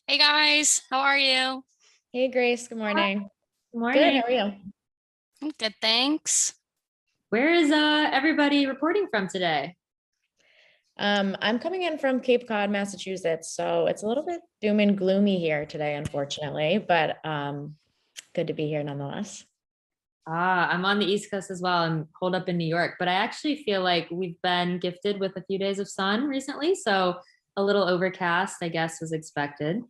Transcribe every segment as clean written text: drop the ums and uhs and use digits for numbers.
Hey guys, how are you? Hey Grace, good Hi, morning. good Good, morning. how are you? I'm good, thanks. Where is everybody reporting from today? I'm coming in from Cape Cod, Massachusetts, so it's a little bit doom and gloomy here today, unfortunately, but good to be here nonetheless. I'm on the East Coast as well. I'm holed up in New York, but I actually feel like we've been gifted with a few days of sun recently, so a little overcast, I guess, was expected.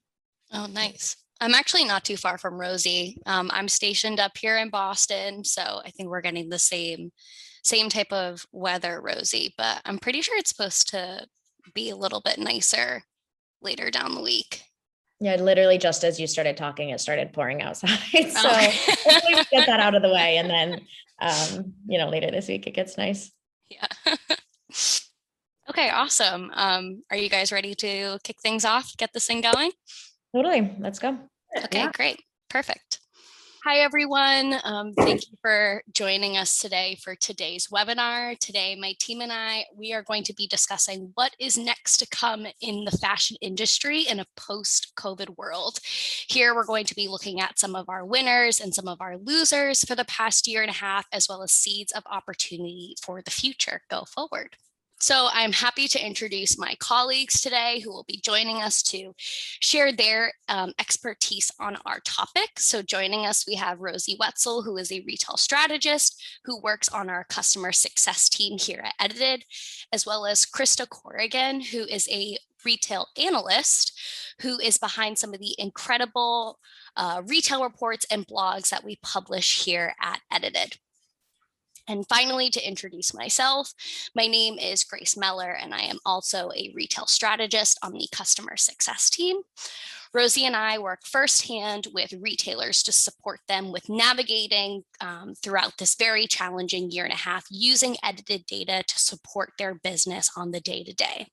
Oh, nice. I'm actually not too far from Rosie. I'm stationed up here in Boston, so I think we're getting the same type of weather, Rosie, but I'm pretty sure it's supposed to be a little bit nicer later down the week. Yeah, literally just as you started talking, it started pouring outside. So Oh. hopefully we get that out of the way and then later this week it gets nice. Yeah. Okay, awesome. Are you guys ready to kick things off, get this thing going? Totally, let's go. Okay, Yeah. great. Perfect. Hi, everyone. Thank you for joining us today for today's webinar. Today, my team and I, we are going to be discussing what is next to come in the fashion industry in a post-COVID world. Here, we're going to be looking at some of our winners and some of our losers for the past year and a half, as well as seeds of opportunity for the future go forward. So I'm happy to introduce my colleagues today who will be joining us to share their expertise on our topic. So joining us, we have Rosie Wetzel, who is a retail strategist who works on our customer success team here at Edited, as well as Krista Corrigan, who is a retail analyst who is behind some of the incredible retail reports and blogs that we publish here at Edited. And finally, to introduce myself, my name is Grace Mellor, and I am also a retail strategist on the customer success team. Rosie and I work firsthand with retailers to support them with navigating throughout this very challenging year and a half using edited data to support their business on the day-to-day.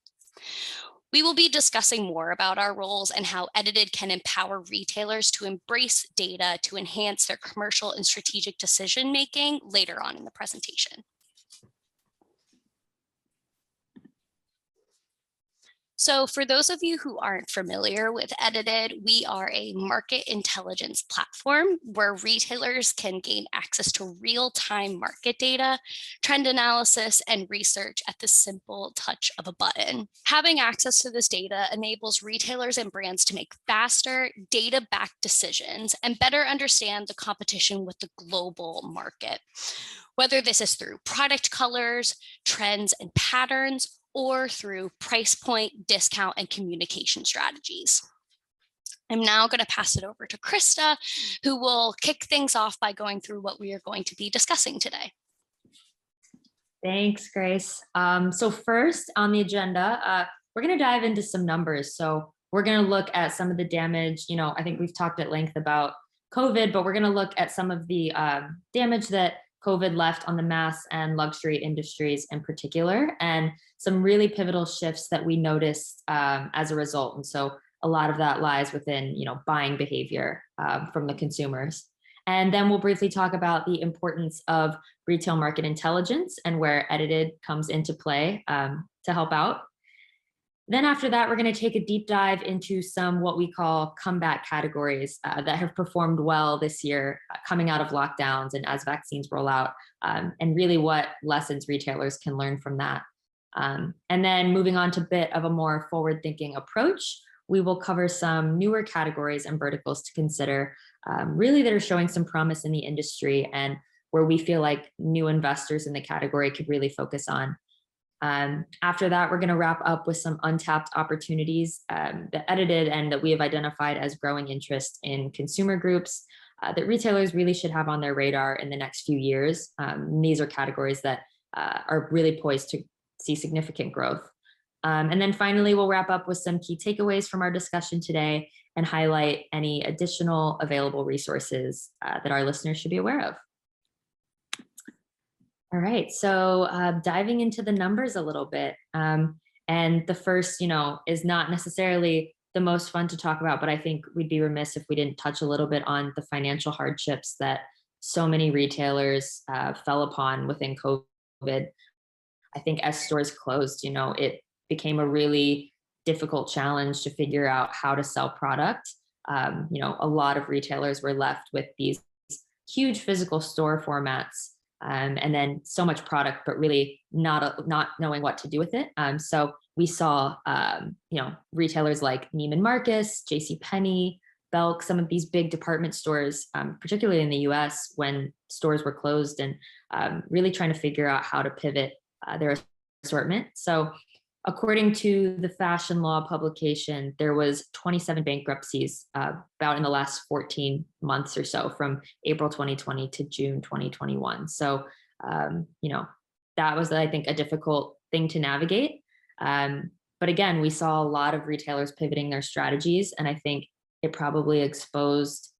We will be discussing more about our roles and how Edited can empower retailers to embrace data to enhance their commercial and strategic decision making later on in the presentation. So for those of you who aren't familiar with Edited, we are a market intelligence platform where retailers can gain access to real-time market data, trend analysis, and research at the simple touch of a button. Having access to this data enables retailers and brands to make faster, data-backed decisions and better understand the competition with the global market. Whether this is through product colors, trends, and patterns, or through price point, discount, and communication strategies. I'm now going to pass it over to Krista, who will kick things off by going through what we are going to be discussing today. Thanks, Grace. So first on the agenda, we're going to dive into some numbers. So we're going to look at some of the damage. I think we've talked at length about COVID, but we're going to look at some of the damage that COVID left on the mass and luxury industries in particular, and some really pivotal shifts that we noticed as a result. And so a lot of that lies within, buying behavior from the consumers. And then we'll briefly talk about the importance of retail market intelligence and where Edited comes into play to help out. Then after that, we're going to take a deep dive into some what we call comeback categories that have performed well this year coming out of lockdowns and as vaccines roll out, and really what lessons retailers can learn from that. And then moving on to a bit of a more forward-thinking approach, we will cover some newer categories and verticals to consider, really that are showing some promise in the industry and where we feel like new investors in the category could really focus on. After that, we're going to wrap up with some untapped opportunities that Edited and that we have identified as growing interest in consumer groups that retailers really should have on their radar in the next few years. These are categories that are really poised to see significant growth. And then finally, we'll wrap up with some key takeaways from our discussion today and highlight any additional available resources that our listeners should be aware of. All right, so diving into the numbers a little bit. And the first, is not necessarily the most fun to talk about, but I think we'd be remiss if we didn't touch a little bit on the financial hardships that so many retailers fell upon within COVID. I think as stores closed, it became a really difficult challenge to figure out how to sell product. A lot of retailers were left with these huge physical store formats, and then so much product, but really not knowing what to do with it. So we saw, retailers like Neiman Marcus, JCPenney, Belk, some of these big department stores, particularly in the US when stores were closed, and really trying to figure out how to pivot their assortment. So according to the Fashion Law publication, there was 27 bankruptcies about in the last 14 months or so, from April 2020 to June 2021. So, that was, I think, a difficult thing to navigate. But again, we saw a lot of retailers pivoting their strategies, and I think it probably exposed,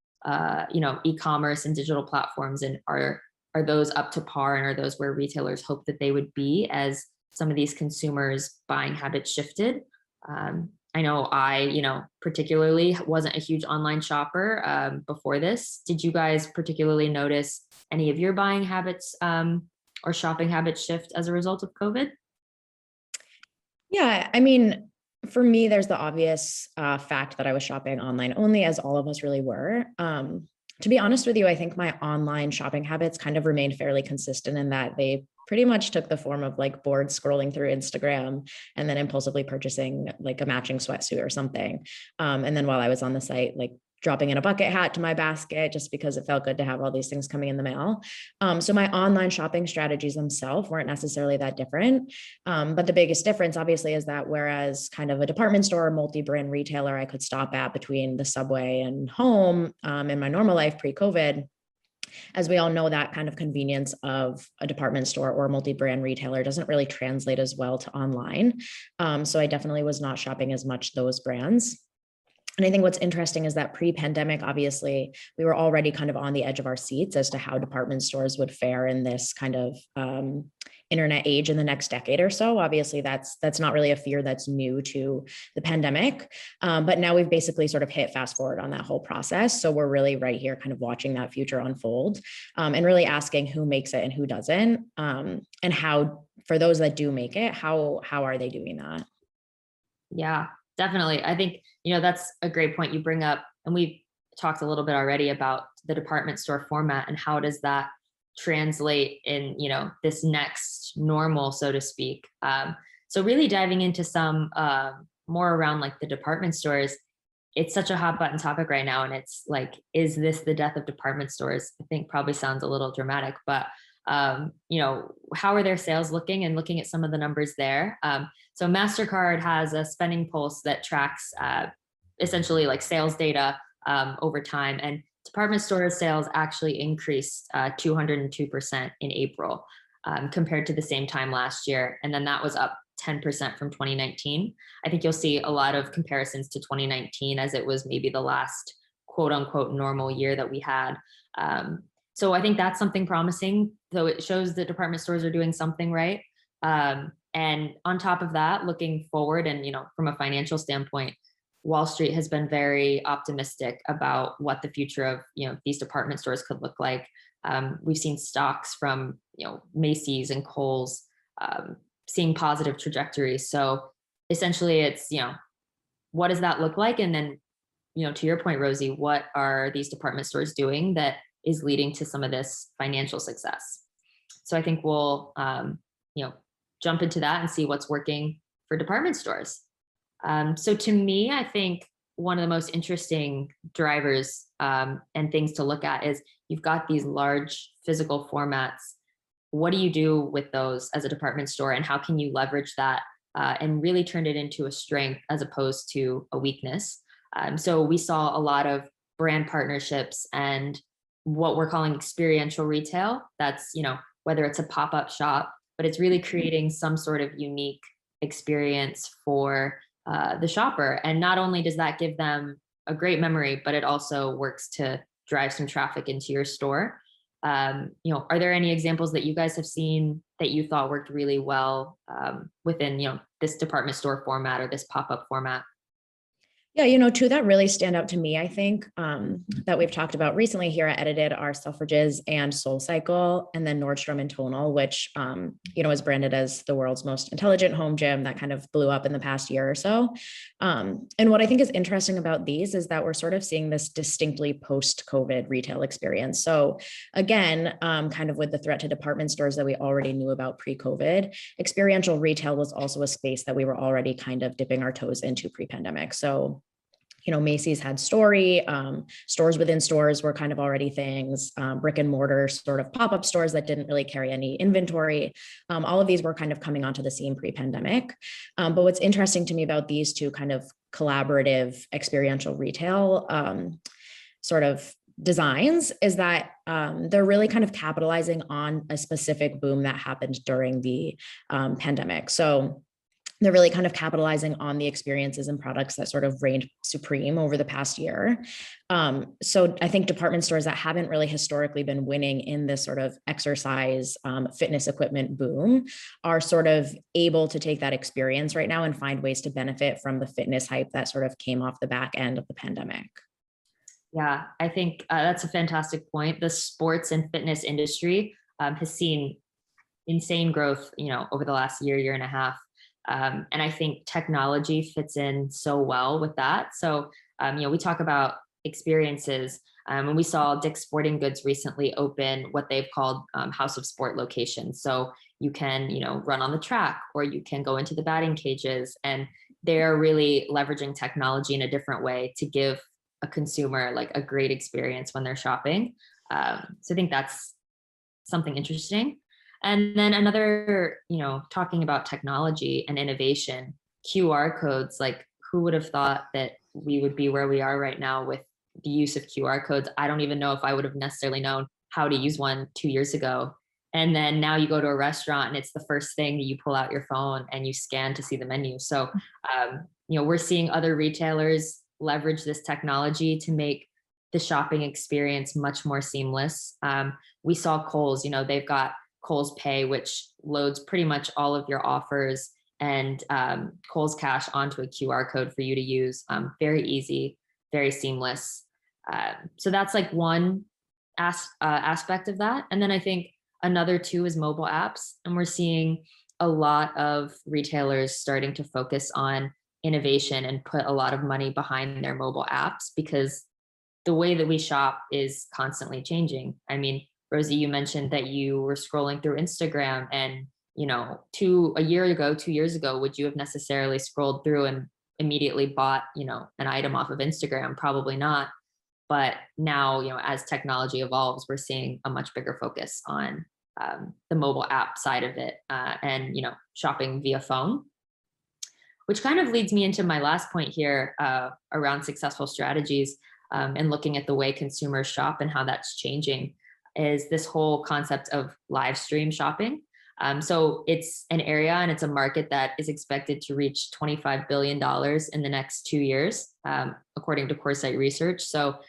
e-commerce and digital platforms, and are those up to par, and are those where retailers hope that they would be as some of these consumers' buying habits shifted. I know I, particularly wasn't a huge online shopper before this. Did you guys particularly notice any of your buying habits or shopping habits shift as a result of COVID? Yeah, I mean, for me, there's the obvious fact that I was shopping online only, as all of us really were. To be honest with you, I think my online shopping habits kind of remained fairly consistent in that they pretty much took the form of like bored scrolling through Instagram and then impulsively purchasing like a matching sweatsuit or something. And then while I was on the site, like dropping in a bucket hat to my basket just because it felt good to have all these things coming in the mail. So my online shopping strategies themselves weren't necessarily that different. But the biggest difference obviously is that whereas kind of a department store or multi-brand retailer I could stop at between the subway and home in my normal life pre-COVID, as we all know, that kind of convenience of a department store or multi-brand retailer doesn't really translate as well to online. So I definitely was not shopping as much those brands. And I think what's interesting is that pre-pandemic, obviously, we were already kind of on the edge of our seats as to how department stores would fare in this kind of internet age in the next decade or so. Obviously, that's not really a fear that's new to the pandemic. But now we've basically sort of hit fast forward on that whole process. So we're really right here kind of watching that future unfold and really asking who makes it and who doesn't. And how, for those that do make it, how are they doing that? Yeah, definitely. I think, that's a great point you bring up. And we've talked a little bit already about the department store format and how does that translate in, this next normal, so to speak. So really diving into some more around like the department stores, it's such a hot button topic right now. And it's like, is this the death of department stores? I think probably sounds a little dramatic, but how are their sales looking, and looking at some of the numbers there. So MasterCard has a spending pulse that tracks essentially like sales data over time, and department store sales actually increased 202% in April compared to the same time last year. And then that was up 10% from 2019. I think you'll see a lot of comparisons to 2019 as it was maybe the last quote unquote normal year that we had. So I think that's something promising. So it shows that department stores are doing something right. And on top of that, looking forward and, from a financial standpoint, Wall Street has been very optimistic about what the future of, these department stores could look like. We've seen stocks from, Macy's and Kohl's seeing positive trajectories. So essentially it's, what does that look like? And then, to your point, Rosie, what are these department stores doing that is leading to some of this financial success? So I think we'll, jump into that and see what's working for department stores. So to me, I think one of the most interesting drivers and things to look at is you've got these large physical formats. What do you do with those as a department store, and how can you leverage that and really turn it into a strength as opposed to a weakness? So we saw a lot of brand partnerships and what we're calling experiential retail. That's, whether it's a pop-up shop, but it's really creating some sort of unique experience for the shopper. And not only does that give them a great memory, but it also works to drive some traffic into your store. Are there any examples that you guys have seen that you thought worked really well within, this department store format or this pop-up format? Yeah, two that really stand out to me, I think, that we've talked about recently here at Edited are Selfridges and SoulCycle, and then Nordstrom and Tonal, which, is branded as the world's most intelligent home gym that kind of blew up in the past year or so. And what I think is interesting about these is that we're sort of seeing this distinctly post-COVID retail experience. So again, kind of with the threat to department stores that we already knew about pre-COVID, experiential retail was also a space that we were already kind of dipping our toes into pre-pandemic. So Macy's had Story, stores within stores were kind of already things, brick and mortar sort of pop-up stores that didn't really carry any inventory. All of these were kind of coming onto the scene pre-pandemic. But what's interesting to me about these two kind of collaborative experiential retail sort of designs is that they're really kind of capitalizing on a specific boom that happened during the pandemic. So they're really kind of capitalizing on the experiences and products that sort of reigned supreme over the past year. So I think department stores that haven't really historically been winning in this sort of exercise fitness equipment boom are sort of able to take that experience right now and find ways to benefit from the fitness hype that sort of came off the back end of the pandemic. Yeah, I think that's a fantastic point. The sports and fitness industry has seen insane growth, over the last year and a half. And I think technology fits in so well with that. So, we talk about experiences, and we saw Dick's Sporting Goods recently open what they've called House of Sport locations. So you can, run on the track, or you can go into the batting cages, and they're really leveraging technology in a different way to give a consumer like a great experience when they're shopping. So I think that's something interesting. And then another, talking about technology and innovation, QR codes, like who would have thought that we would be where we are right now with the use of QR codes? I don't even know if I would have necessarily known how to use one 2 years ago. And then now you go to a restaurant and it's the first thing that you pull out your phone and you scan to see the menu. So, we're seeing other retailers leverage this technology to make the shopping experience much more seamless. We saw Kohl's, they've got Kohl's Pay, which loads pretty much all of your offers and Kohl's Cash onto a QR code for you to use. Very easy, very seamless. So that's like one aspect of that. And then I think another two is mobile apps. And we're seeing a lot of retailers starting to focus on innovation and put a lot of money behind their mobile apps because the way that we shop is constantly changing. I mean, Rosie, you mentioned that you were scrolling through Instagram and, 2 years ago, would you have necessarily scrolled through and immediately bought, an item off of Instagram? Probably not. But now, as technology evolves, we're seeing a much bigger focus on the mobile app side of it and, shopping via phone, which kind of leads me into my last point here around successful strategies and looking at the way consumers shop and how that's changing. Is this whole concept of live stream shopping. So it's an area and it's a market that is expected to reach $25 billion in the next 2 years, according to Coresight Research. So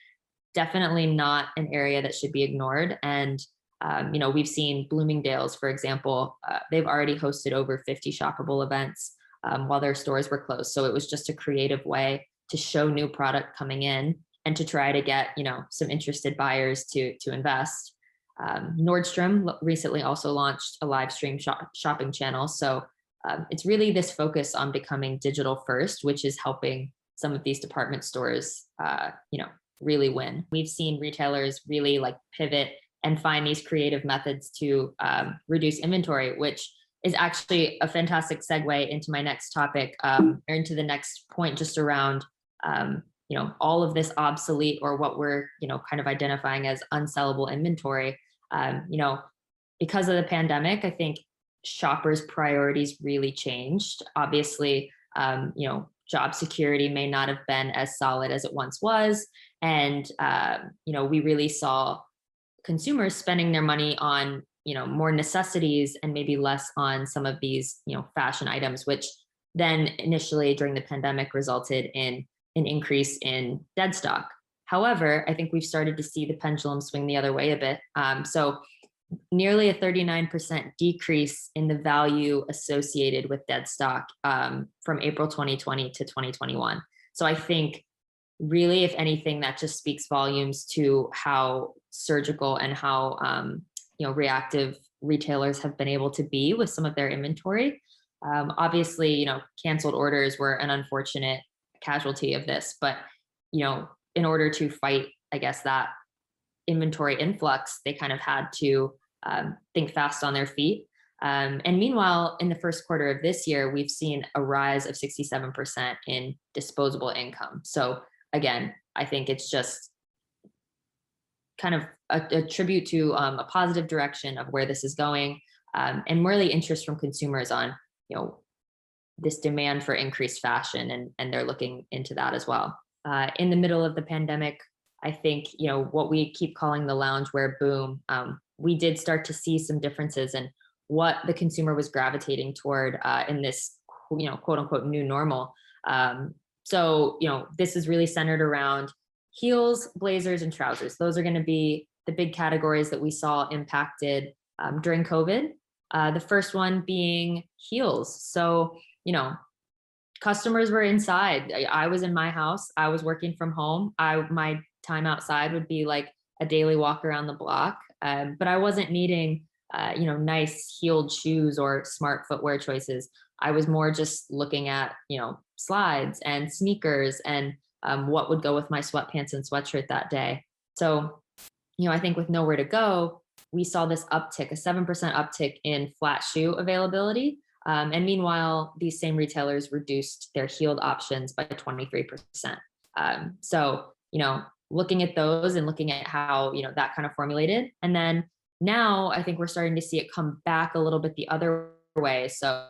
definitely not an area that should be ignored. And, we've seen Bloomingdale's, for example, they've already hosted over 50 shoppable events while their stores were closed. So it was just a creative way to show new product coming in and to try to get, some interested buyers to invest. Nordstrom recently also launched a live stream shopping channel. So it's really this focus on becoming digital first, which is helping some of these department stores, really win. We've seen retailers really like pivot and find these creative methods to reduce inventory, which is actually a fantastic segue into my next topic or into the next point just around all of this obsolete or what we're, kind of identifying as unsellable inventory. Because of the pandemic, I think shoppers' priorities really changed. Obviously, job security may not have been as solid as it once was. And, we really saw consumers spending their money on, more necessities and maybe less on some of these, fashion items, which then initially during the pandemic resulted in an increase in dead stock. However, I think we've started to see the pendulum swing the other way a bit. So nearly a 39% decrease in the value associated with dead stock from April 2020 to 2021. So I think really, if anything, that just speaks volumes to how surgical and how reactive retailers have been able to be with some of their inventory. Obviously, canceled orders were an unfortunate casualty of this, but in order to fight, I guess, that inventory influx, they kind of had to think fast on their feet. And meanwhile, in the first quarter of this year, we've seen a rise of 67% in disposable income. So again, I think it's just kind of a tribute to a positive direction of where this is going, and really interest from consumers on, this demand for increased fashion, and they're looking into that as well. In the middle of the pandemic, I think, what we keep calling the loungewear boom, we did start to see some differences in what the consumer was gravitating toward in this, quote unquote, new normal. So, this is really centered around heels, blazers, and trousers. Those are going to be the big categories that we saw impacted during COVID. The first one being heels. So, customers were inside. I was in my house. I was working from home. My time outside would be like a daily walk around the block. But I wasn't needing, nice heeled shoes or smart footwear choices. I was more just looking at, slides and sneakers and what would go with my sweatpants and sweatshirt that day. So, I think with nowhere to go, we saw this uptick, a 7% uptick in flat shoe availability. And meanwhile, these same retailers reduced their heeled options by 23%. So, looking at those and looking at how, that kind of formulated. And then now I think we're starting to see it come back a little bit the other way. So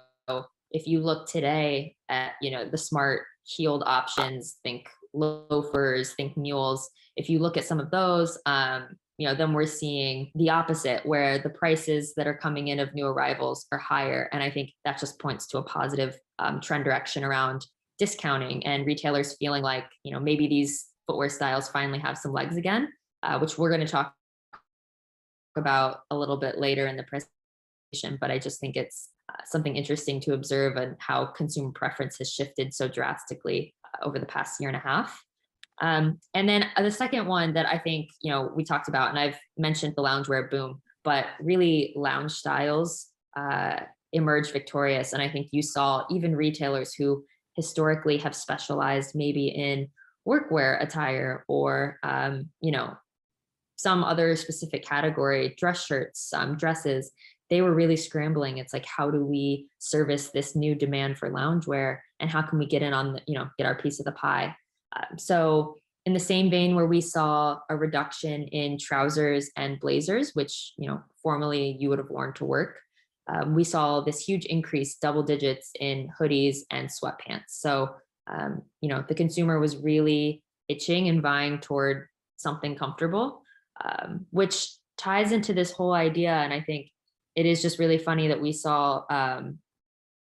if you look today at, the smart heeled options, think loafers, think mules. If you look at some of those, then we're seeing the opposite, where the prices that are coming in of new arrivals are higher. And I think that just points to a positive trend direction around discounting and retailers feeling like, maybe these footwear styles finally have some legs again, which we're going to talk about a little bit later in the presentation. But I just think it's something interesting to observe, and how consumer preference has shifted so drastically over the past year and a half. And then the second one that I think, we talked about, and I've mentioned the loungewear boom, but really lounge styles emerged victorious. And I think you saw even retailers who historically have specialized maybe in workwear attire or, some other specific category, dress shirts, dresses, they were really scrambling. It's like, how do we service this new demand for loungewear, and how can we get in on the, get our piece of the pie? So in the same vein where we saw a reduction in trousers and blazers, which, formerly you would have worn to work, we saw this huge increase, double digits, in hoodies and sweatpants. So, the consumer was really itching and vying toward something comfortable, which ties into this whole idea. And I think it is just really funny that we saw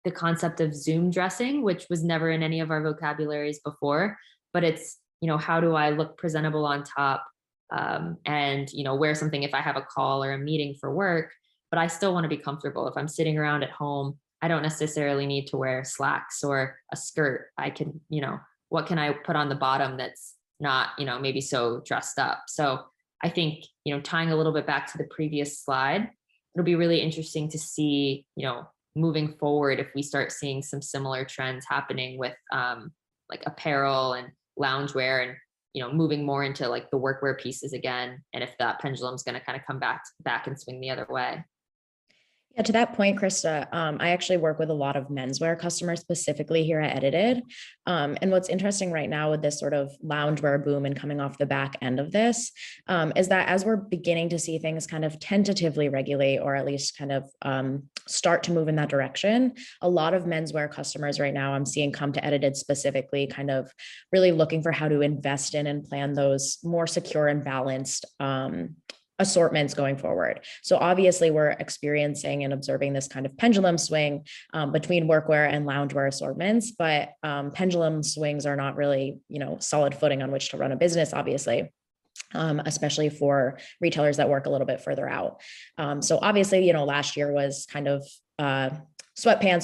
the concept of Zoom dressing, which was never in any of our vocabularies before. But it's, how do I look presentable on top, and, wear something if I have a call or a meeting for work, but I still want to be comfortable. If I'm sitting around at home, I don't necessarily need to wear slacks or a skirt. I can, what can I put on the bottom that's not, maybe so dressed up? So I think, tying a little bit back to the previous slide, it'll be really interesting to see, moving forward, if we start seeing some similar trends happening with like apparel and loungewear, and moving more into like the workwear pieces again, and if that pendulum is going to kind of come back and swing the other way. Yeah, to that point, Krista, I actually work with a lot of menswear customers specifically here at Edited. And what's interesting right now with this sort of loungewear boom and coming off the back end of this, is that as we're beginning to see things kind of tentatively regulate, or at least kind of start to move in that direction, a lot of menswear customers right now I'm seeing come to Edited specifically, kind of really looking for how to invest in and plan those more secure and balanced assortments going forward. So obviously we're experiencing and observing this kind of pendulum swing between workwear and loungewear assortments, but pendulum swings are not really, solid footing on which to run a business, obviously. Especially for retailers that work a little bit further out. So obviously, last year was kind of sweatpants,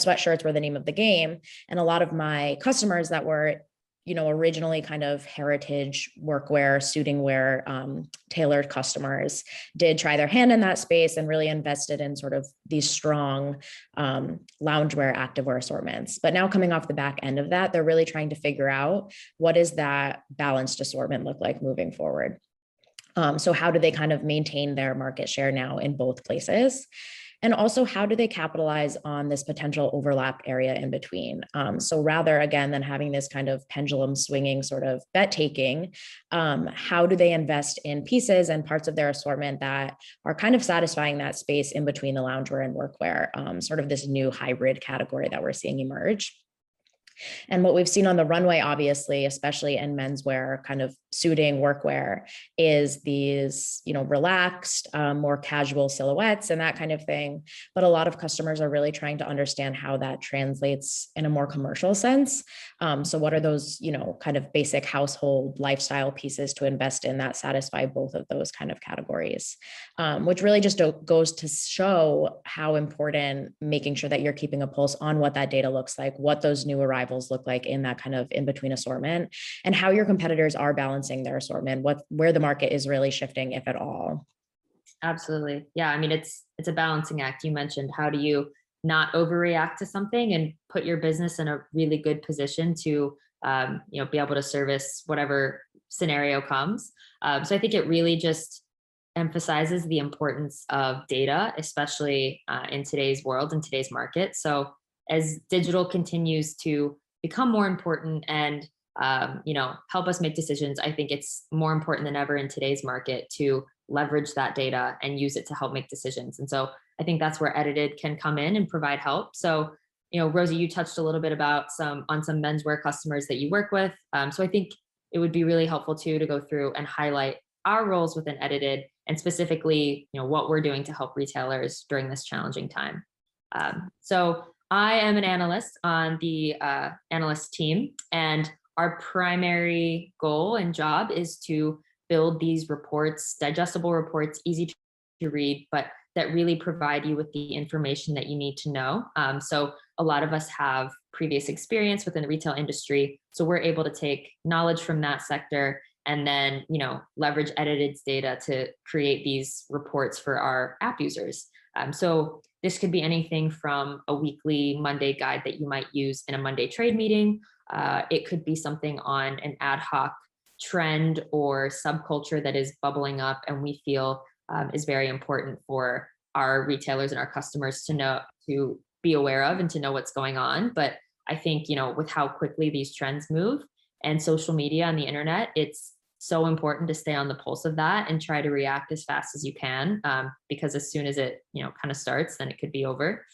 sweatshirts were the name of the game. And a lot of my customers that were originally kind of heritage workwear, suiting wear, tailored customers did try their hand in that space and really invested in sort of these strong loungewear, activewear assortments. But now coming off the back end of that, they're really trying to figure out what does that balanced assortment look like moving forward. So how do they kind of maintain their market share now in both places? And also, how do they capitalize on this potential overlap area in between? So rather, again, than having this kind of pendulum swinging sort of bet taking, how do they invest in pieces and parts of their assortment that are kind of satisfying that space in between the loungewear and workwear, sort of this new hybrid category that we're seeing emerge? And what we've seen on the runway, obviously, especially in menswear, kind of suiting workwear, is these, relaxed, more casual silhouettes and that kind of thing. But a lot of customers are really trying to understand how that translates in a more commercial sense. So what are those, kind of basic household lifestyle pieces to invest in that satisfy both of those kind of categories, which really just goes to show how important making sure that you're keeping a pulse on what that data looks like, what those new arrivals look like in that kind of in-between assortment, and how your competitors are balancing their assortment, where the market is really shifting, if at all. Absolutely. Yeah. I mean, it's a balancing act. You mentioned, how do you not overreact to something and put your business in a really good position to, be able to service whatever scenario comes. So I think it really just emphasizes the importance of data, especially in today's world, in today's market. So as digital continues to become more important and help us make decisions, I think it's more important than ever in today's market to leverage that data and use it to help make decisions. And so I think that's where Edited can come in and provide help. So, Rosie, you touched a little bit about some menswear customers that you work with. So I think it would be really helpful too to go through and highlight our roles within Edited and specifically, what we're doing to help retailers during this challenging time. So I am an analyst on the Analyst team, and our primary goal and job is to build these reports, digestible reports, easy to read, but that really provide you with the information that you need to know. So a lot of us have previous experience within the retail industry, so we're able to take knowledge from that sector and then, leverage Edited's data to create these reports for our app users. So this could be anything from a weekly Monday guide that you might use in a Monday trade meeting. It could be something on an ad hoc trend or subculture that is bubbling up and we feel is very important for our retailers and our customers to know, to be aware of and to know what's going on. But I think, with how quickly these trends move and social media and the internet, it's so important to stay on the pulse of that and try to react as fast as you can, because as soon as it, kind of starts, then it could be over.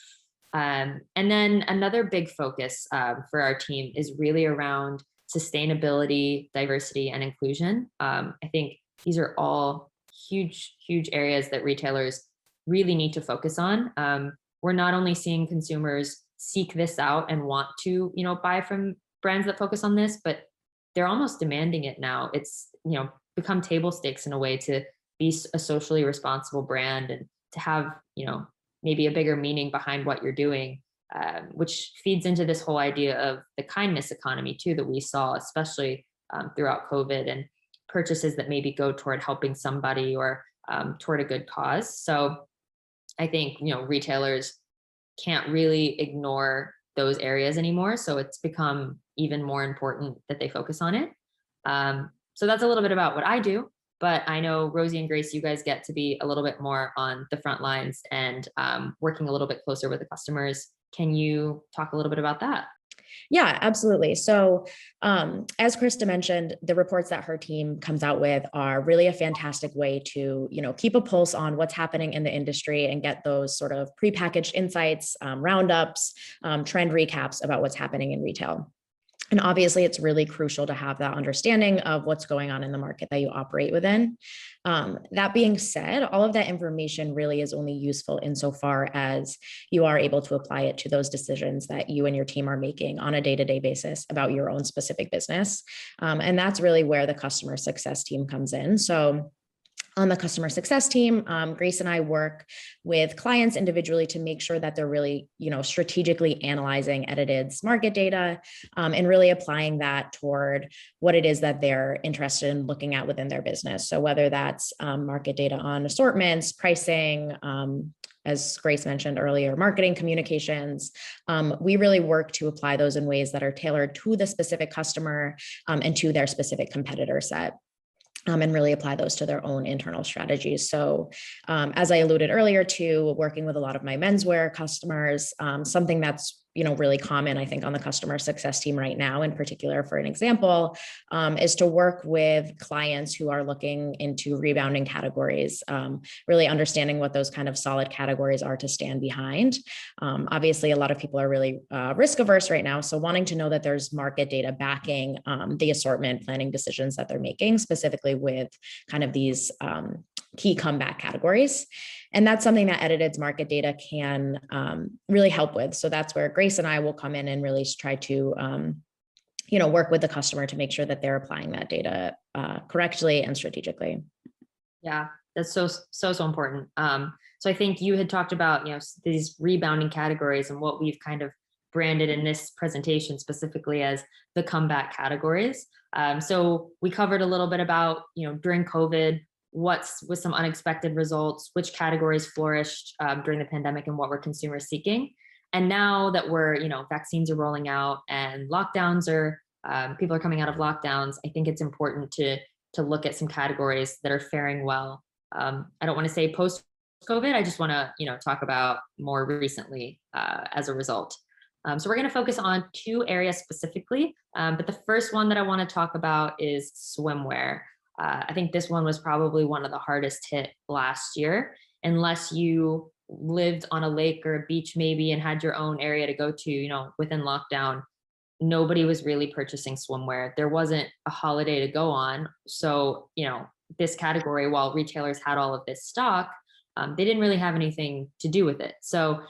And then another big focus for our team is really around sustainability, diversity, and inclusion. I think these are all huge areas that retailers really need to focus on. We're not only seeing consumers seek this out and want to, buy from brands that focus on this, but they're almost demanding it now. It's, become table stakes in a way to be a socially responsible brand and to have, maybe a bigger meaning behind what you're doing, which feeds into this whole idea of the kindness economy too, that we saw, especially throughout COVID, and purchases that maybe go toward helping somebody or toward a good cause. So I think, retailers can't really ignore those areas anymore. So it's become even more important that they focus on it. So that's a little bit about what I do, but I know Rosie and Grace, you guys get to be a little bit more on the front lines and working a little bit closer with the customers. Can you talk a little bit about that? Yeah, absolutely. So as Krista mentioned, the reports that her team comes out with are really a fantastic way to, keep a pulse on what's happening in the industry and get those sort of prepackaged insights, roundups, trend recaps about what's happening in retail. And obviously, it's really crucial to have that understanding of what's going on in the market that you operate within. That being said, all of that information really is only useful insofar as you are able to apply it to those decisions that you and your team are making on a day-to-day basis about your own specific business. And that's really where the customer success team comes in. So On the customer success team, Grace and I work with clients individually to make sure that they're really, strategically analyzing Edited's market data, and really applying that toward what it is that they're interested in looking at within their business. So whether that's market data on assortments, pricing, as Grace mentioned earlier, marketing communications, we really work to apply those in ways that are tailored to the specific customer and to their specific competitor set. And really apply those to their own internal strategies. So as I alluded earlier to, working with a lot of my menswear customers, something that's really common, I think, on the customer success team right now, in particular, for an example, is to work with clients who are looking into rebounding categories, really understanding what those kind of solid categories are to stand behind. Obviously, a lot of people are really risk averse right now. So wanting to know that there's market data backing the assortment planning decisions that they're making, specifically with kind of these key comeback categories. And that's something that Edited's market data can really help with. So that's where Grace and I will come in and really try to, work with the customer to make sure that they're applying that data correctly and strategically. Yeah, that's so important. So I think you had talked about, these rebounding categories and what we've kind of branded in this presentation specifically as the comeback categories. So we covered a little bit about, during COVID, what's with some unexpected results, which categories flourished during the pandemic and what were consumers seeking. And now that we're, vaccines are rolling out and lockdowns are, people are coming out of lockdowns, I think it's important to look at some categories that are faring well. I don't want to say post-COVID, I just want to, talk about more recently as a result. So we're going to focus on two areas specifically, but the first one that I want to talk about is swimwear. I think this one was probably one of the hardest hit last year, unless you lived on a lake or a beach maybe and had your own area to go to, within lockdown. Nobody was really purchasing swimwear. There wasn't a holiday to go on. So, this category, while retailers had all of this stock, they didn't really have anything to do with it. So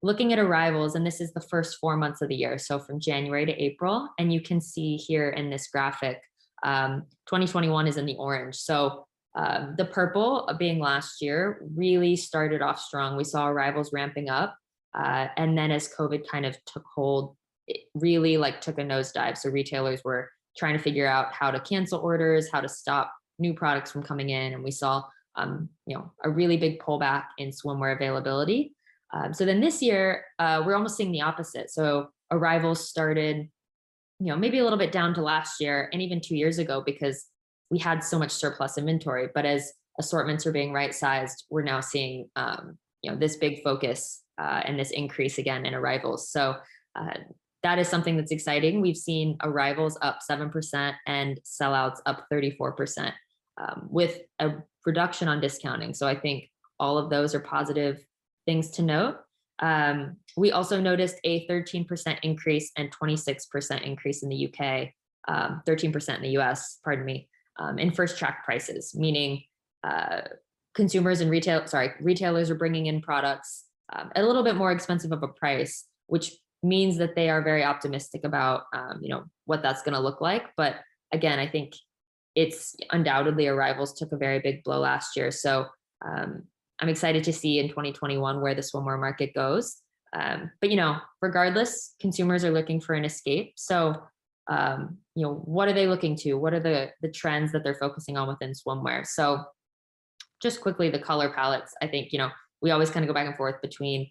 looking at arrivals, and this is the first 4 months of the year, so from January to April, and you can see here in this graphic, 2021 is in the orange. So the purple being last year really started off strong. We saw arrivals ramping up. And then as COVID kind of took hold, it really took a nosedive. So retailers were trying to figure out how to cancel orders, how to stop new products from coming in. And we saw, a really big pullback in swimwear availability. So then this year, we're almost seeing the opposite. So arrivals started maybe a little bit down to last year and even 2 years ago because we had so much surplus inventory. But as assortments are being right-sized, we're now seeing, this big focus and this increase again in arrivals. So that is something that's exciting. We've seen arrivals up 7% and sellouts up 34% with a reduction on discounting. So I think all of those are positive things to note. We also noticed a 13% increase and 26% increase in the UK, 13% in the US, pardon me, in first track prices, meaning consumers and retailers are bringing in products at a little bit more expensive of a price, which means that they are very optimistic about, what that's going to look like. But again, I think it's undoubtedly arrivals took a very big blow last year. So I'm excited to see in 2021 where the swimwear market goes. But, regardless, consumers are looking for an escape. So, what are they looking to? What are the trends that they're focusing on within swimwear? So just quickly, the color palettes, I think, we always kind of go back and forth between,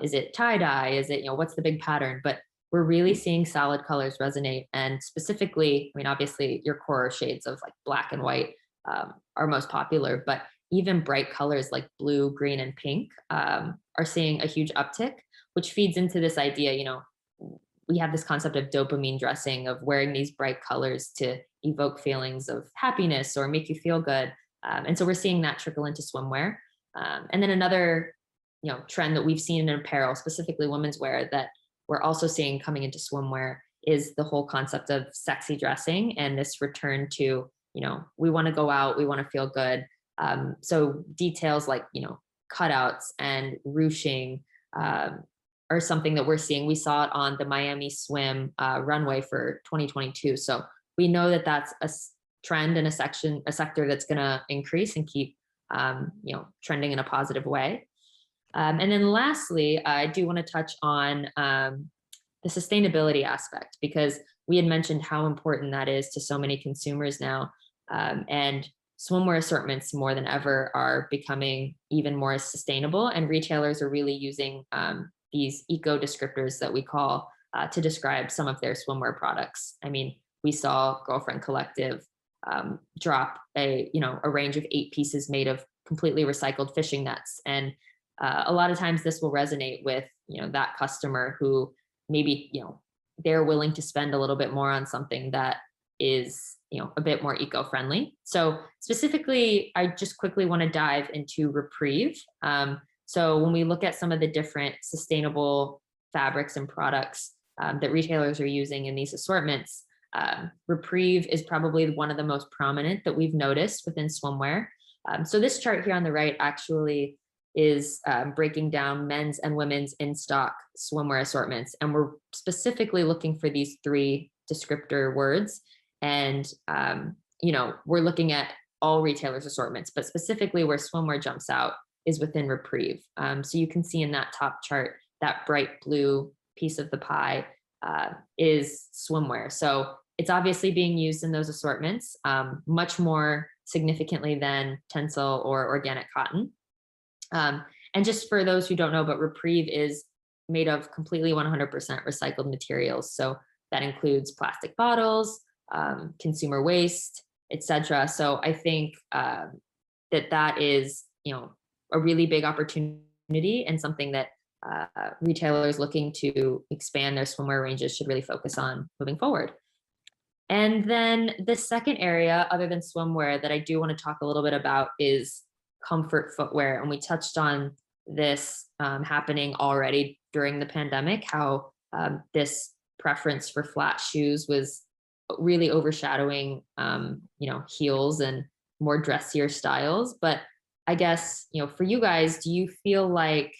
is it tie-dye? Is it, what's the big pattern? But we're really seeing solid colors resonate. And specifically, obviously your core shades of black and white are most popular, but even bright colors like blue, green, and pink are seeing a huge uptick, which feeds into this idea, we have this concept of dopamine dressing, of wearing these bright colors to evoke feelings of happiness or make you feel good. And so we're seeing that trickle into swimwear. And then another, trend that we've seen in apparel, specifically women's wear, that we're also seeing coming into swimwear is the whole concept of sexy dressing and this return to, we want to go out, we want to feel good. So details like, cutouts and ruching are something that we're seeing. We saw it on the Miami Swim runway for 2022. So we know that that's a trend and a sector that's going to increase and keep trending in a positive way. And then lastly, I do want to touch on the sustainability aspect, because we had mentioned how important that is to so many consumers now. And swimwear assortments more than ever are becoming even more sustainable, and retailers are really using these eco descriptors that we call to describe some of their swimwear products. I mean, we saw Girlfriend Collective drop a range of 8 pieces made of completely recycled fishing nets. And a lot of times this will resonate with, that customer who maybe, they're willing to spend a little bit more on something that is, a bit more eco-friendly. So specifically, I just quickly want to dive into reprieve. So when we look at some of the different sustainable fabrics and products that retailers are using in these assortments, reprieve is probably one of the most prominent that we've noticed within swimwear. So this chart here on the right actually is breaking down men's and women's in-stock swimwear assortments. And we're specifically looking for these 3 descriptor words. And, we're looking at all retailers' assortments, but specifically where swimwear jumps out is within reprieve. So you can see in that top chart, that bright blue piece of the pie is swimwear. So it's obviously being used in those assortments much more significantly than tencel or organic cotton. And just for those who don't know, but reprieve is made of completely 100% recycled materials. So that includes plastic bottles, consumer waste, etc. So I think that is, a really big opportunity, and something that retailers looking to expand their swimwear ranges should really focus on moving forward. And then the second area, other than swimwear, that I do want to talk a little bit about is comfort footwear. And we touched on this happening already during the pandemic, how this preference for flat shoes was really overshadowing, heels and more dressier styles. But I guess, for you guys, do you feel like,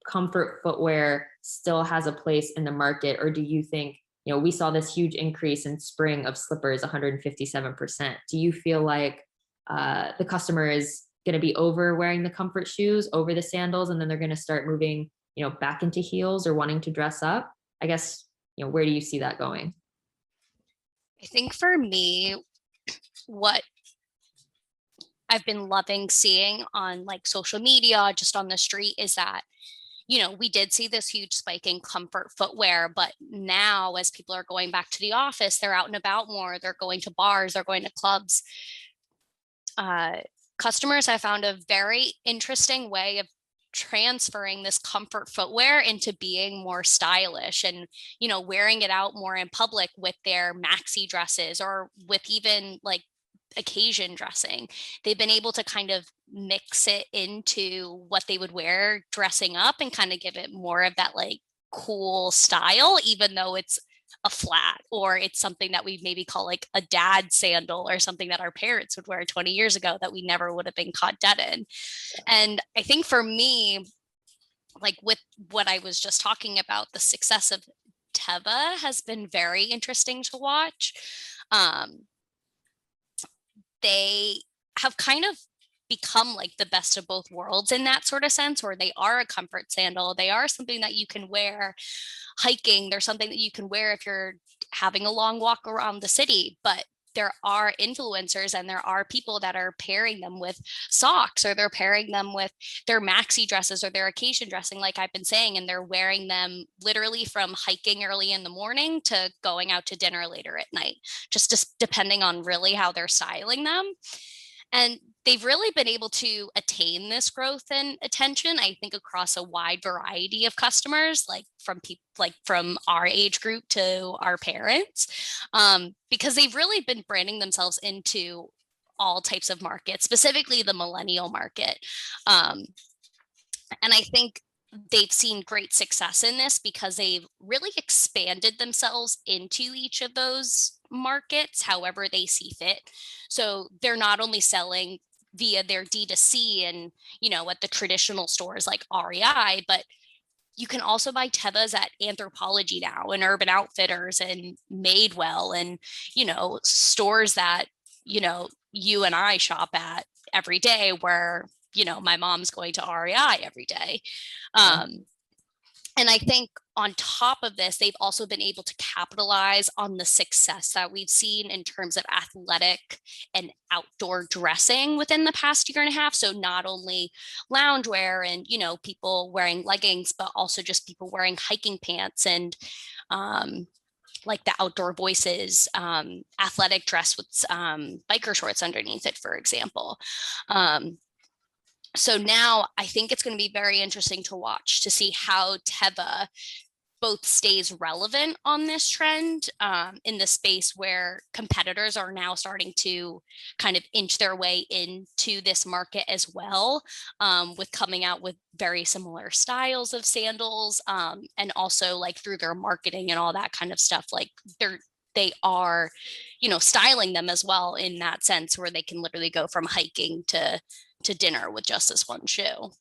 comfort footwear still has a place in the market? Or do you think, we saw this huge increase in spring of slippers, 157%. Do you feel like the customer is going to be over wearing the comfort shoes over the sandals, and then they're going to start moving, back into heels or wanting to dress up? I guess, where do you see that going? I think for me, what I've been loving seeing on like social media, just on the street, is that, we did see this huge spike in comfort footwear, but now as people are going back to the office, they're out and about more, they're going to bars, they're going to clubs. Customers have found a very interesting way of transferring this comfort footwear into being more stylish and, wearing it out more in public with their maxi dresses, or with even like occasion dressing. They've been able to kind of mix it into what they would wear dressing up and kind of give it more of that like cool style, even though it's a flat, or it's something that we maybe call like a dad sandal, or something that our parents would wear 20 years ago that we never would have been caught dead in. And I think for me, like with what I was just talking about, the success of Teva has been very interesting to watch. They have kind of become like the best of both worlds in that sort of sense, where they are a comfort sandal. They are something that you can wear hiking. They're something that you can wear if you're having a long walk around the city, but there are influencers and there are people that are pairing them with socks, or they're pairing them with their maxi dresses or their occasion dressing, like I've been saying, and they're wearing them literally from hiking early in the morning to going out to dinner later at night, just depending on really how they're styling them. And they've really been able to attain this growth and attention, I think, across a wide variety of customers, like from people like from our age group to our parents, because they've really been branding themselves into all types of markets, specifically the millennial market. And I think they've seen great success in this because they've really expanded themselves into each of those markets however they see fit. So they're not only selling via their D2C and, at the traditional stores like REI, but you can also buy Tevas at Anthropology now, and Urban Outfitters and Madewell, and, stores that, you and I shop at every day, where, my mom's going to REI every day. And I think on top of this, they've also been able to capitalize on the success that we've seen in terms of athletic and outdoor dressing within the past year and a half. So not only loungewear and, people wearing leggings, but also just people wearing hiking pants and like the Outdoor Voices athletic dress with biker shorts underneath it, for example. So now I think it's going to be very interesting to watch to see how Teva both stays relevant on this trend in the space where competitors are now starting to kind of inch their way into this market as well, with coming out with very similar styles of sandals, and also like through their marketing and all that kind of stuff, like they are, styling them as well in that sense, where they can literally go from hiking to dinner with just this one shoe.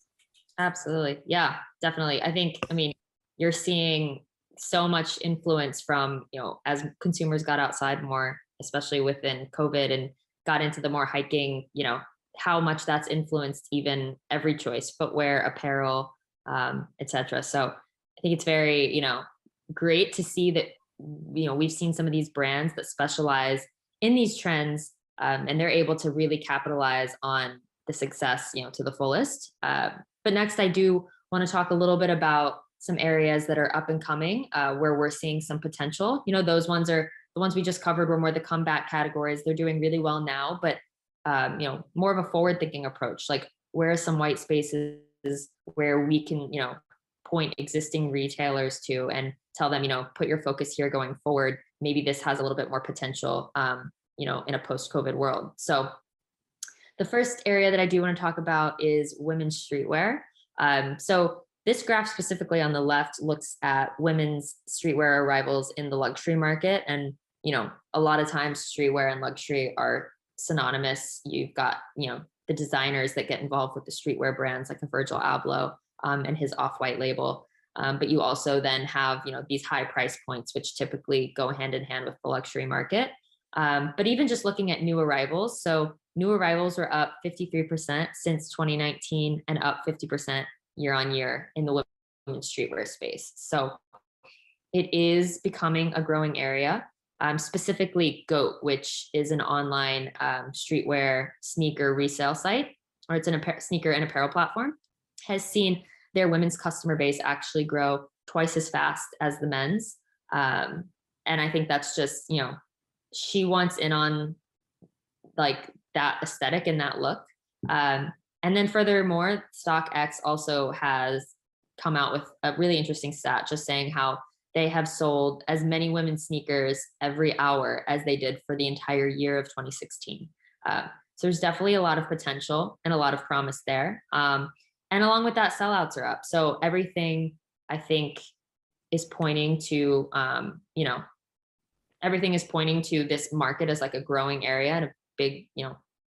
Absolutely. Yeah, definitely. I mean, you're seeing so much influence from, as consumers got outside more, especially within COVID, and got into the more hiking, how much that's influenced even every choice, footwear, apparel, etc. So I think it's very, great to see that, we've seen some of these brands that specialize in these trends, and they're able to really capitalize on the success, to the fullest. But next, I do want to talk a little bit about some areas that are up and coming, where we're seeing some potential. Those ones are the ones we just covered, were more the comeback categories. They're doing really well now, but more of a forward-thinking approach. Like, where are some white spaces where we can, point existing retailers to and tell them, put your focus here going forward. Maybe this has a little bit more potential, in a post-COVID world. So the first area that I do want to talk about is women's streetwear. So this graph specifically on the left looks at women's streetwear arrivals in the luxury market. And, a lot of times streetwear and luxury are synonymous. You've got, the designers that get involved with the streetwear brands like the Virgil Abloh and his Off-White label. But you also then have, these high price points, which typically go hand in hand with the luxury market. But even just looking at new arrivals. So new arrivals were up 53% since 2019 and up 50% year on year in the women's streetwear space. So it is becoming a growing area. Specifically GOAT, which is an online streetwear sneaker resale site, or it's an sneaker and apparel platform, has seen their women's customer base actually grow twice as fast as the men's. And I think that's just, she wants in on like that aesthetic and that look. And then furthermore, StockX also has come out with a really interesting stat, just saying how they have sold as many women's sneakers every hour as they did for the entire year of 2016. So there's definitely a lot of potential and a lot of promise there. And along with that, sellouts are up. So everything, I think, is pointing to, everything is pointing to this market as like a growing area and a big,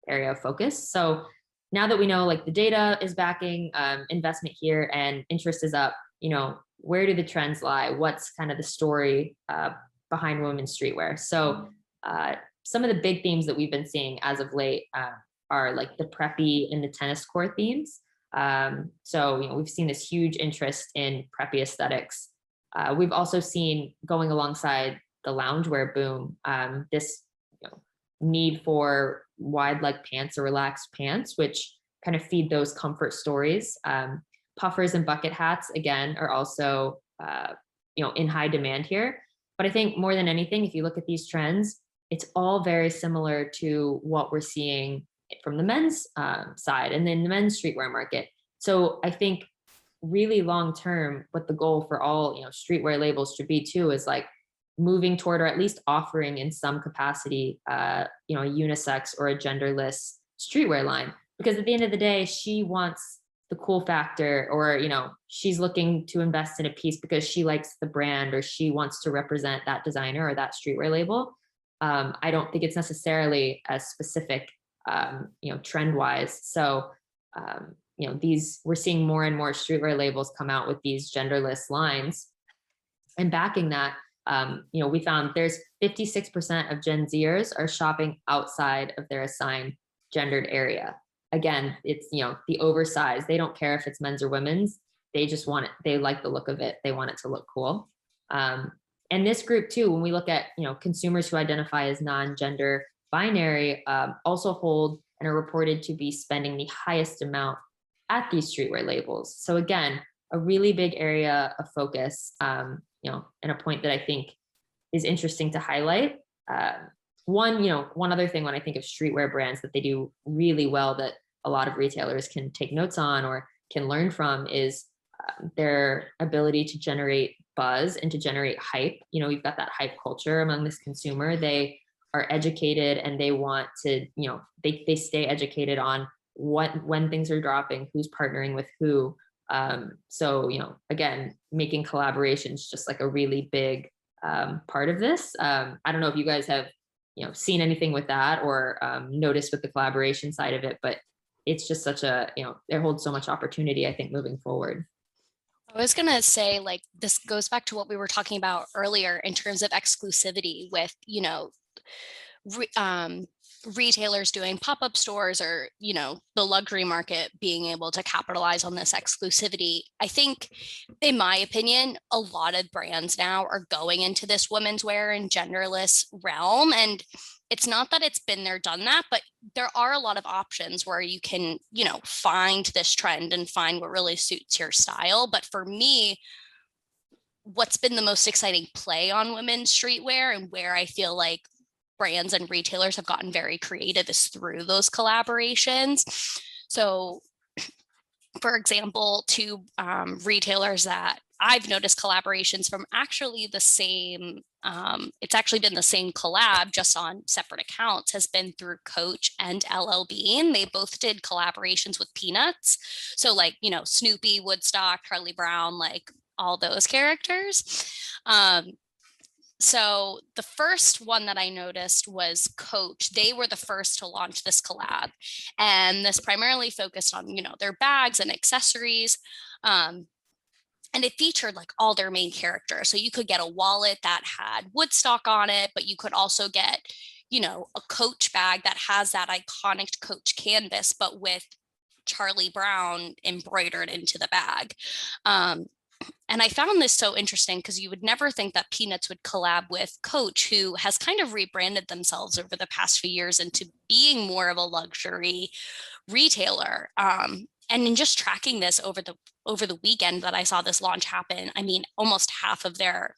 area of focus. So now that we know like the data is backing investment here and interest is up, where do the trends lie? What's kind of the story behind women's streetwear? So some of the big themes that we've been seeing as of late are like the preppy and the tennis court themes. So, we've seen this huge interest in preppy aesthetics. We've also seen, going alongside the loungewear boom, this need for wide leg pants or relaxed pants, which kind of feed those comfort stories. Puffers and bucket hats, again, are also, in high demand here. But I think more than anything, if you look at these trends, it's all very similar to what we're seeing from the men's side and then the men's streetwear market. So I think really long term, what the goal for all, streetwear labels should be too, is like moving toward, or at least offering in some capacity, a unisex or a genderless streetwear line. Because at the end of the day, she wants the cool factor, or, she's looking to invest in a piece because she likes the brand or she wants to represent that designer or that streetwear label. I don't think it's necessarily as specific, trend wise. So, we're seeing more and more streetwear labels come out with these genderless lines, and backing that, We found there's 56% of Gen Zers are shopping outside of their assigned gendered area. Again, it's, the oversized. They don't care if it's men's or women's. They just want it. They like the look of it. They want it to look cool. And this group too, when we look at, consumers who identify as non-gender binary, also hold and are reported to be spending the highest amount at these streetwear labels. So again, a really big area of focus, and a point that I think is interesting to highlight. One other thing when I think of streetwear brands that they do really well that a lot of retailers can take notes on or can learn from is their ability to generate buzz and to generate hype. We've got that hype culture among this consumer. They are educated and they want to, they stay educated on when things are dropping, who's partnering with who. So, again, making collaborations just like a really big part of this. I don't know if you guys have, seen anything with that or noticed with the collaboration side of it, but it's just such a, it holds so much opportunity, I think, moving forward. I was going to say, this goes back to what we were talking about earlier in terms of exclusivity with, retailers doing pop-up stores or, the luxury market being able to capitalize on this exclusivity. I think, in my opinion, a lot of brands now are going into this women's wear and genderless realm. And it's not that it's been there, done that, but there are a lot of options where you can, find this trend and find what really suits your style. But for me, what's been the most exciting play on women's streetwear and where I feel like brands and retailers have gotten very creative is through those collaborations. So, for example, two retailers that I've noticed collaborations from actually the same, it's actually been the same collab just on separate accounts, has been through Coach and LL Bean. They both did collaborations with Peanuts. So Snoopy, Woodstock, Charlie Brown, all those characters. So the first one that I noticed was Coach. They were the first to launch this collab, and this primarily focused on, their bags and accessories. And it featured all their main characters. So you could get a wallet that had Woodstock on it, but you could also get, a Coach bag that has that iconic Coach canvas, but with Charlie Brown embroidered into the bag. And I found this so interesting because you would never think that Peanuts would collab with Coach, who has kind of rebranded themselves over the past few years into being more of a luxury retailer. And in just tracking this over the weekend that I saw this launch happen, I mean, almost half of their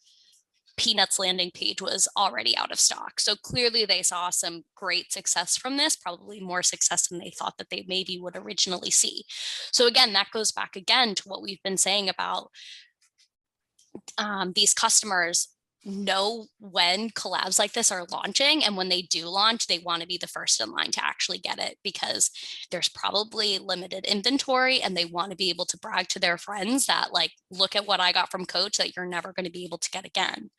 Peanuts landing page was already out of stock. So clearly they saw some great success from this, probably more success than they thought that they maybe would originally see. So again, that goes back again to what we've been saying about these customers know when collabs like this are launching, and when they do launch, they want to be the first in line to actually get it because there's probably limited inventory, and they want to be able to brag to their friends that look at what I got from Coach that you're never going to be able to get again.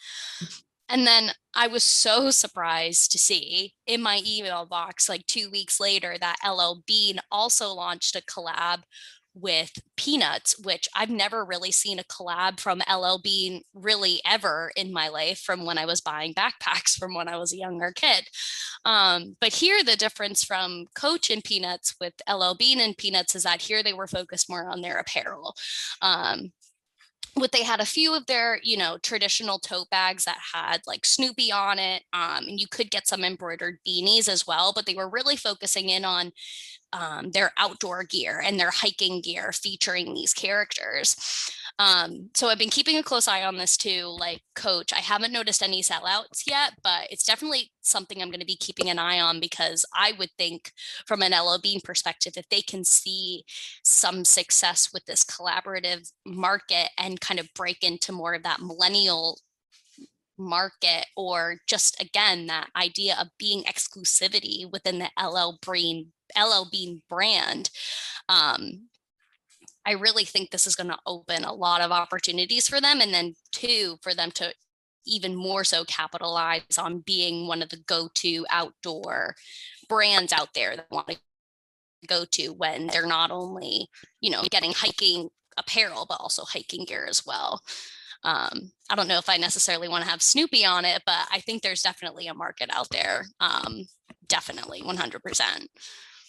And then I was so surprised to see in my email box 2 weeks later that LL Bean also launched a collab with Peanuts, which I've never really seen a collab from LL Bean really ever in my life from when I was buying backpacks from when I was a younger kid. But here the difference from Coach and Peanuts with LL Bean and Peanuts is that here they were focused more on their apparel. They had a few of their, traditional tote bags that had Snoopy on it. And you could get some embroidered beanies as well, but they were really focusing in on their outdoor gear and their hiking gear featuring these characters. So I've been keeping a close eye on this too, Coach. I haven't noticed any sellouts yet, but it's definitely something I'm going to be keeping an eye on because I would think from an LL Bean perspective, if they can see some success with this collaborative market and kind of break into more of that millennial market, or just again that idea of being exclusivity within the LL Bean brand, I really think this is going to open a lot of opportunities for them, and then two, for them to even more so capitalize on being one of the go-to outdoor brands out there that want to go to when they're not only getting hiking apparel but also hiking gear as well. I don't know if I necessarily want to have Snoopy on it, but I think there's definitely a market out there. Definitely 100%.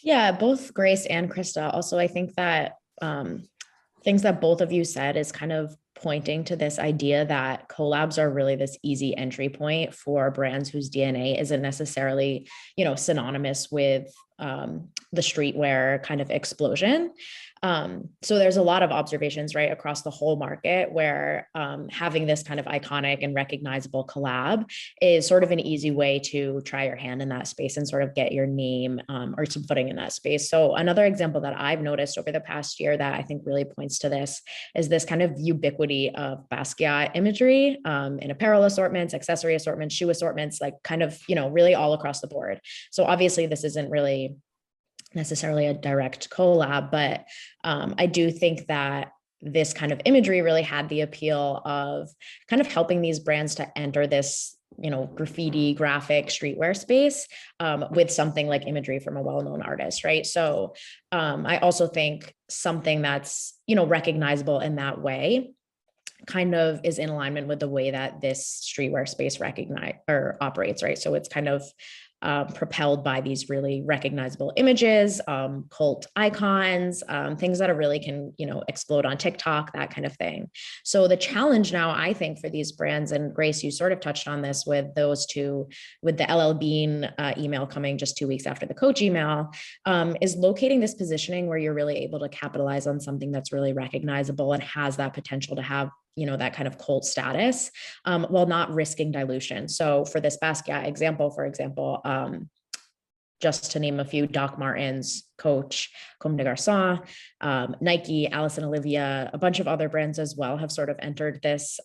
Yeah, both Grace and Krista. Also, I think that things that both of you said is kind of pointing to this idea that collabs are really this easy entry point for brands whose DNA isn't necessarily, synonymous with the streetwear kind of explosion. So there's a lot of observations, right, across the whole market where having this kind of iconic and recognizable collab is sort of an easy way to try your hand in that space and sort of get your name or some footing in that space. So another example that I've noticed over the past year that I think really points to this is this kind of ubiquity of Basquiat imagery in apparel assortments, accessory assortments, shoe assortments, like kind of, really all across the board. So obviously this isn't really necessarily a direct collab, but I do think that this kind of imagery really had the appeal of kind of helping these brands to enter this, graffiti graphic streetwear space with something like imagery from a well-known artist, right? So I also think something that's, recognizable in that way kind of is in alignment with the way that this streetwear space recognize or operates, right? So it's kind of propelled by these really recognizable images, cult icons, things that are really can, explode on TikTok, that kind of thing. So the challenge now, I think, for these brands, and Grace, you sort of touched on this with those two, with the LL Bean email coming just 2 weeks after the Coach email, is locating this positioning where you're really able to capitalize on something that's really recognizable and has that potential to have that kind of cult status while not risking dilution. So for this Basquiat example, for example, just to name a few, Doc Martens, Coach, Comme des Garçons, Nike, Alice and Olivia, a bunch of other brands as well have sort of entered this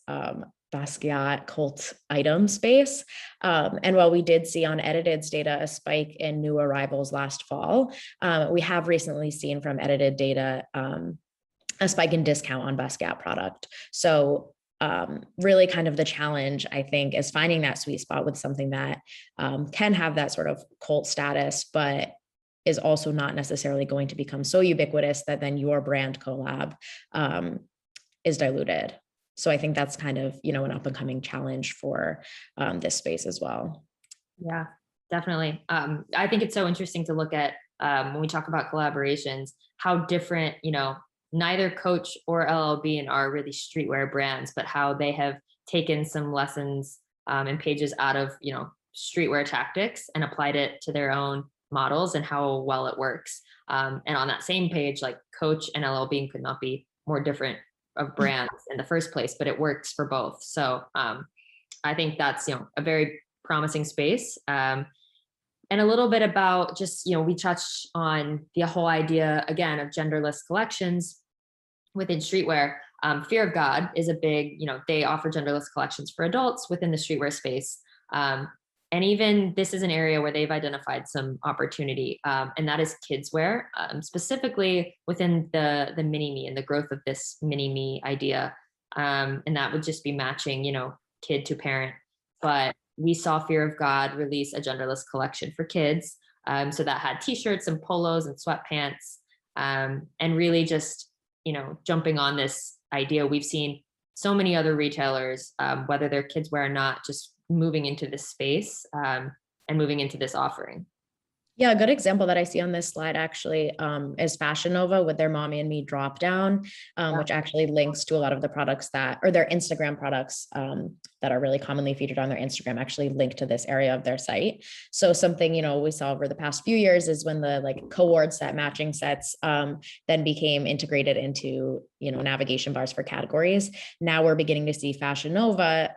Basquiat cult item space. And while we did see on Edited's data a spike in new arrivals last fall, we have recently seen from Edited data a spike in discount on Basquiat product. So really kind of the challenge, I think, is finding that sweet spot with something that can have that sort of cult status, but is also not necessarily going to become so ubiquitous that then your brand collab is diluted. So I think that's kind of, an up and coming challenge for this space as well. Yeah, definitely. I think it's so interesting to look at when we talk about collaborations, how different, neither Coach or LL Bean are really streetwear brands, but how they have taken some lessons and pages out of, streetwear tactics and applied it to their own models and how well it works. And on that same page, like Coach and LL Bean could not be more different of brands in the first place, but it works for both. So I think that's, a very promising space. And a little bit about just, we touched on the whole idea, again, of genderless collections within streetwear. Fear of God is a big, they offer genderless collections for adults within the streetwear space. And even this is an area where they've identified some opportunity, and that is kidswear, specifically within the mini-me and the growth of this mini-me idea. And that would just be matching, kid to parent. But we saw Fear of God release a genderless collection for kids. So that had t-shirts and polos and sweatpants, and really just, jumping on this idea. We've seen so many other retailers, whether they're kidswear or not, just moving into this space and moving into this offering. Yeah, a good example that I see on this slide actually is Fashion Nova with their Mommy and Me drop down, which actually links to a lot of the products or their Instagram products that are really commonly featured on their Instagram actually link to this area of their site. So something, we saw over the past few years is when the co-ord set matching sets then became integrated into, navigation bars for categories. Now we're beginning to see Fashion Nova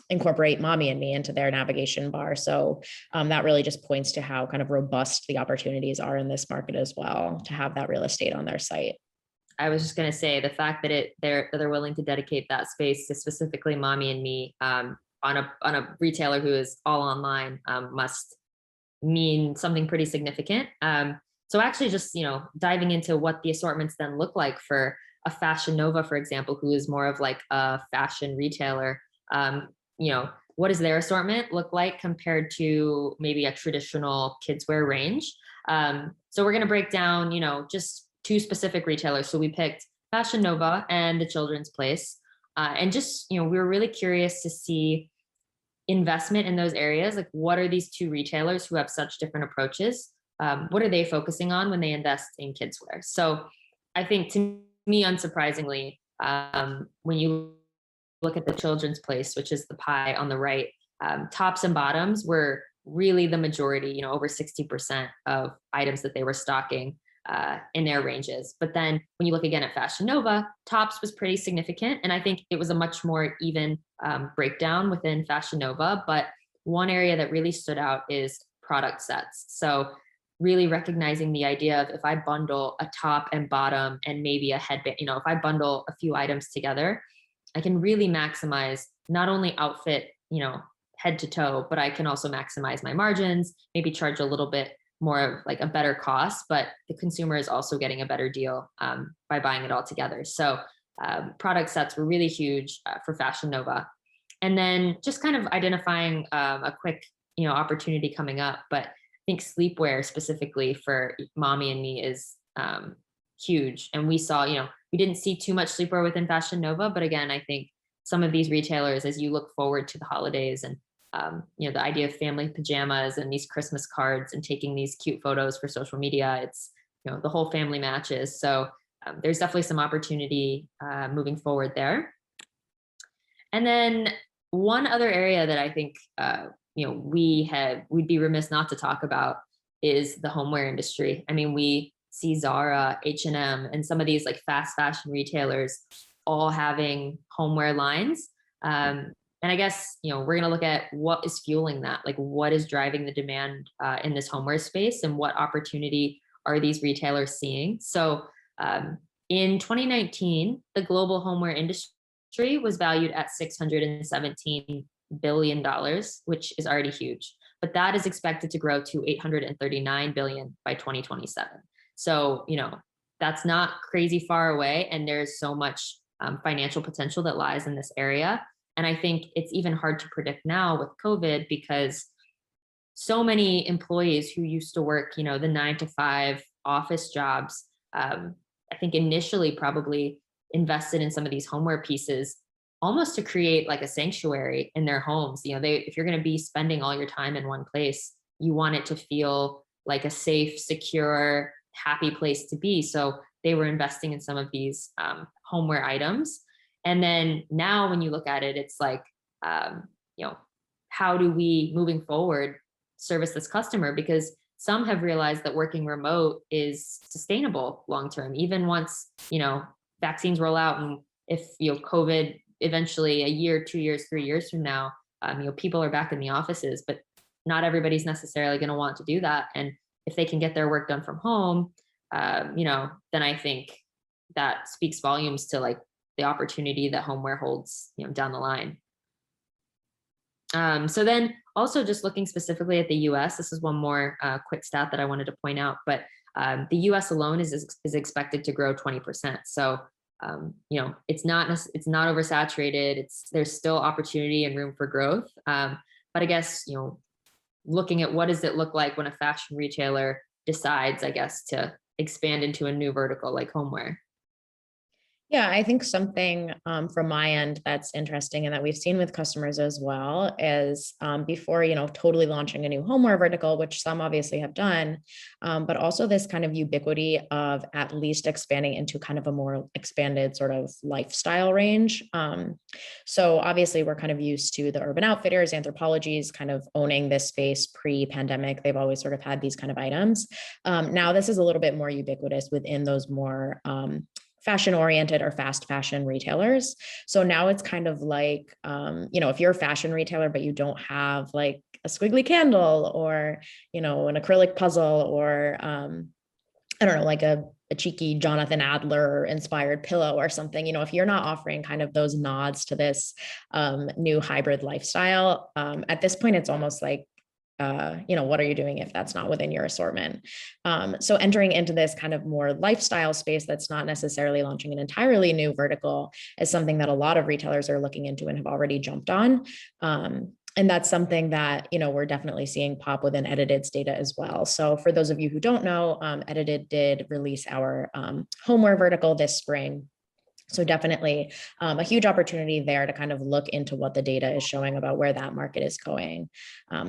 incorporate Mommy and Me into their navigation bar. So that really just points to how kind of robust the opportunities are in this market as well to have that real estate on their site. I was just going to say the fact that they're willing to dedicate that space to specifically Mommy and Me on a retailer who is all online must mean something pretty significant. So actually just, diving into what the assortments then look like for a Fashion Nova, for example, who is more of like a fashion retailer, what does their assortment look like compared to maybe a traditional kidswear range? So we're going to break down, just two specific retailers. So we picked Fashion Nova and The Children's Place. And just, we were really curious to see investment in those areas. Like, what are these two retailers who have such different approaches? What are they focusing on when they invest in kidswear? So I think, to me, unsurprisingly, when you look at the children's place, which is the pie on the right, tops and bottoms were really the majority, over 60% of items that they were stocking in their ranges. But then when you look again at Fashion Nova, tops was pretty significant. And I think it was a much more even breakdown within Fashion Nova. But one area that really stood out is product sets. So really recognizing the idea of, if I bundle a top and bottom and maybe a headband, if I bundle a few items together, I can really maximize not only outfit, head to toe, but I can also maximize my margins, maybe charge a little bit more of like a better cost, but the consumer is also getting a better deal by buying it all together. So product sets were really huge for Fashion Nova. And then just kind of identifying a quick, opportunity coming up, but I think sleepwear specifically for mommy and me is huge. And we saw, we didn't see too much sleepwear within Fashion Nova, but again, I think some of these retailers, as you look forward to the holidays and the idea of family pajamas and these Christmas cards and taking these cute photos for social media, it's, the whole family matches. So there's definitely some opportunity moving forward there. And then one other area that I think, we'd be remiss not to talk about is the homeware industry. I mean, we see Zara, H&M, and some of these like fast fashion retailers all having homeware lines. And I guess, we're going to look at what is fueling that, like what is driving the demand in this homeware space and what opportunity are these retailers seeing. So in 2019, the global homeware industry was valued at $617 billion, which is already huge, but that is expected to grow to $839 billion by 2027. So, that's not crazy far away. And there's so much financial potential that lies in this area. And I think it's even hard to predict now with COVID, because so many employees who used to work, the 9-to-5 office jobs, I think initially probably invested in some of these homeware pieces almost to create like a sanctuary in their homes. If you're going to be spending all your time in one place, you want it to feel like a safe, secure, happy place to be. So they were investing in some of these homeware items. And then now when you look at it, it's like, how do we, moving forward, service this customer? Because some have realized that working remote is sustainable long-term, even once, vaccines roll out. And if, COVID eventually a year, 2 years, 3 years from now, people are back in the offices, but not everybody's necessarily going to want to do that. And if they can get their work done from home, then I think that speaks volumes to like the opportunity that homeware holds, down the line. So then also just looking specifically at the US, this is one more quick stat that I wanted to point out, but the US alone is expected to grow 20%. So, it's not oversaturated. There's still opportunity and room for growth. But I guess, looking at what does it look like when a fashion retailer decides, I guess, to expand into a new vertical like homeware. Yeah, I think something from my end that's interesting and that we've seen with customers as well is before, totally launching a new homeware vertical, which some obviously have done, but also this kind of ubiquity of at least expanding into kind of a more expanded sort of lifestyle range. So obviously we're kind of used to the Urban Outfitters, Anthropologies kind of owning this space pre-pandemic. They've always sort of had these kind of items. Now this is a little bit more ubiquitous within those more fashion oriented or fast fashion retailers. So now it's kind of like, if you're a fashion retailer, but you don't have like a squiggly candle or, an acrylic puzzle or, I don't know, like a cheeky Jonathan Adler inspired pillow or something, if you're not offering kind of those nods to this new hybrid lifestyle, at this point, it's almost like, what are you doing if that's not within your assortment? So entering into this kind of more lifestyle space that's not necessarily launching an entirely new vertical is something that a lot of retailers are looking into and have already jumped on. And that's something that, we're definitely seeing pop within Edited's data as well. So for those of you who don't know, Edited did release our homeware vertical this spring. So definitely a huge opportunity there to kind of look into what the data is showing about where that market is going,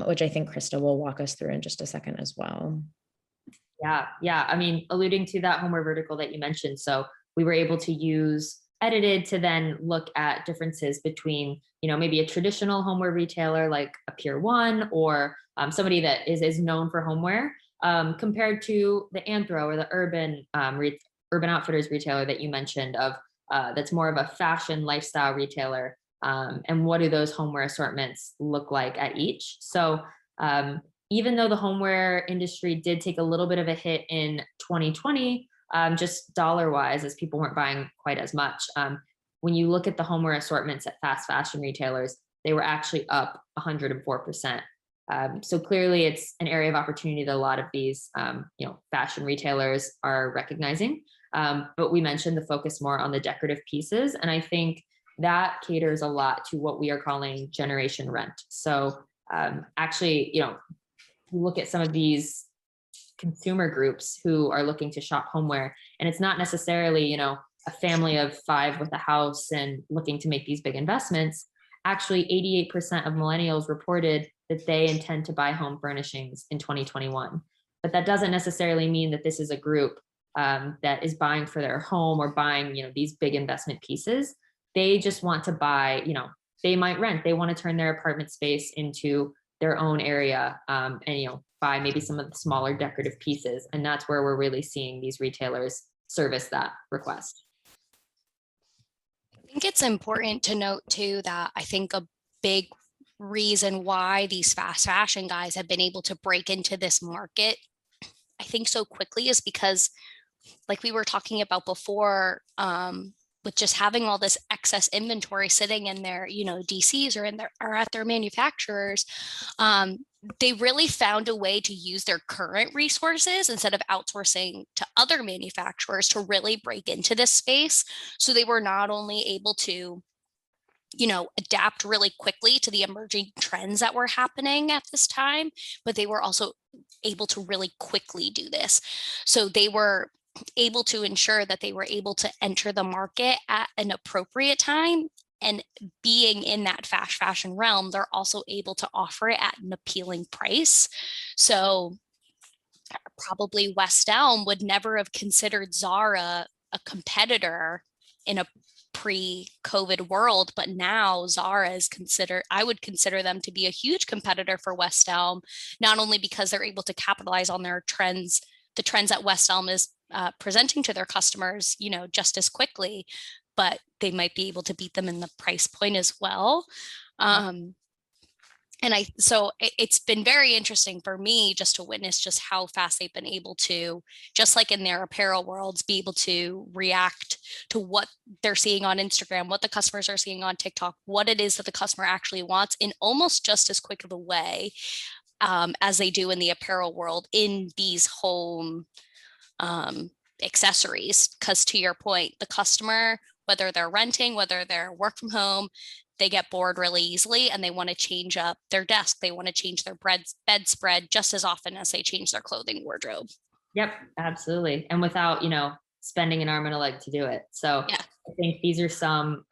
which I think Krista will walk us through in just a second as well. Yeah. I mean, alluding to that homeware vertical that you mentioned. So we were able to use edited to then look at differences between, maybe a traditional homeware retailer like a Pier 1 or somebody that is known for homeware compared to the Anthro or the Urban Outfitters retailer that you mentioned that's more of a fashion lifestyle retailer. And what do those homeware assortments look like at each? So even though the homeware industry did take a little bit of a hit in 2020, just dollar wise, as people weren't buying quite as much. When you look at the homeware assortments at fast fashion retailers, they were actually up 104%. So clearly it's an area of opportunity that a lot of these, fashion retailers are recognizing. But we mentioned the focus more on the decorative pieces. And I think that caters a lot to what we are calling generation rent. So actually, look at some of these consumer groups who are looking to shop homeware, and it's not necessarily, a family of 5 with a house and looking to make these big investments. Actually, 88% of millennials reported that they intend to buy home furnishings in 2021. But that doesn't necessarily mean that this is a group that is buying for their home or buying, these big investment pieces. They just want to buy, they might rent. They want to turn their apartment space into their own area and, buy maybe some of the smaller decorative pieces. And that's where we're really seeing these retailers service that request. I think it's important to note too that I think a big reason why these fast fashion guys have been able to break into this market, I think so quickly, is because, like we were talking about before, with just having all this excess inventory sitting in their, DCs or at their manufacturers, they really found a way to use their current resources instead of outsourcing to other manufacturers to really break into this space. So they were not only able to, adapt really quickly to the emerging trends that were happening at this time, but they were also able to really quickly do this. So they were able to ensure that they were able to enter the market at an appropriate time. And being in that fast fashion realm, they're also able to offer it at an appealing price. So probably West Elm would never have considered Zara a competitor in a pre-COVID world, but now Zara is I would consider them to be a huge competitor for West Elm, not only because they're able to capitalize on their trends, the trends that West Elm is presenting to their customers, just as quickly, but they might be able to beat them in the price point as well. So it's been very interesting for me just to witness just how fast they've been able to, just like in their apparel worlds, be able to react to what they're seeing on Instagram, what the customers are seeing on TikTok, what it is that the customer actually wants in almost just as quick of a way as they do in the apparel world in these home accessories. Because to your point, the customer, whether they're renting, whether they're work from home, they get bored really easily and they want to change up their desk. They want to change their bedspread just as often as they change their clothing wardrobe. Yep, absolutely. And without, spending an arm and a leg to do it. So yeah. I think these are some,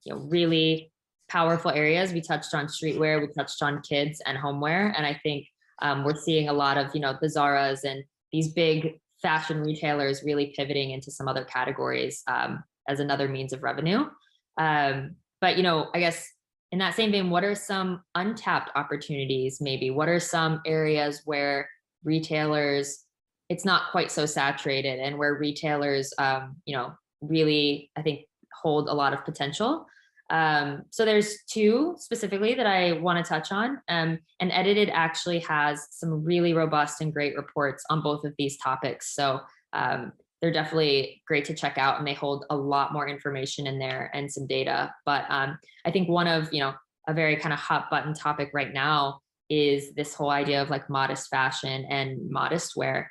really powerful areas. We touched on streetwear, we touched on kids and homeware. And I think we're seeing a lot of, the Zaras and these big fashion retailers really pivoting into some other categories as another means of revenue. But, I guess in that same vein, what are some untapped opportunities maybe? What are some areas where retailers, it's not quite so saturated and where retailers, really, I think, hold a lot of potential? So there's 2 specifically that I want to touch on. And Edited actually has some really robust and great reports on both of these topics. So they're definitely great to check out, and they hold a lot more information in there and some data. But I think one of, a very kind of hot button topic right now is this whole idea of like modest fashion and modest wear.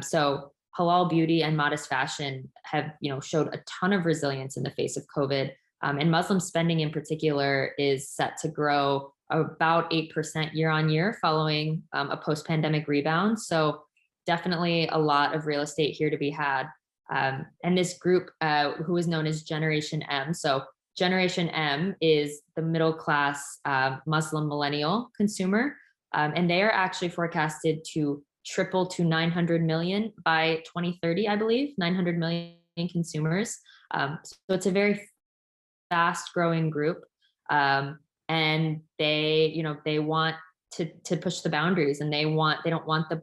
So halal beauty and modest fashion have, showed a ton of resilience in the face of COVID. And Muslim spending in particular is set to grow about 8% year on year following a post-pandemic rebound. So definitely a lot of real estate here to be had. And this group, who is known as Generation M. So Generation M is the middle class Muslim millennial consumer. And they are actually forecasted to triple to 900 million by 2030, I believe, 900 million consumers. So it's a very fast growing group. And they want to push the boundaries, and they don't want the,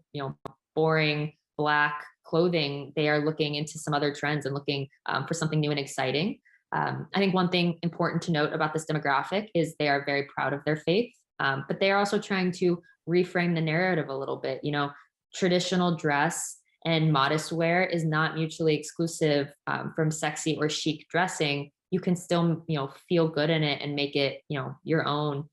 boring black clothing. They are looking into some other trends and looking for something new and exciting. I think one thing important to note about this demographic is they are very proud of their faith, but they are also trying to reframe the narrative a little bit. Traditional dress and modest wear is not mutually exclusive from sexy or chic dressing. You can still, feel good in it and make it, your own.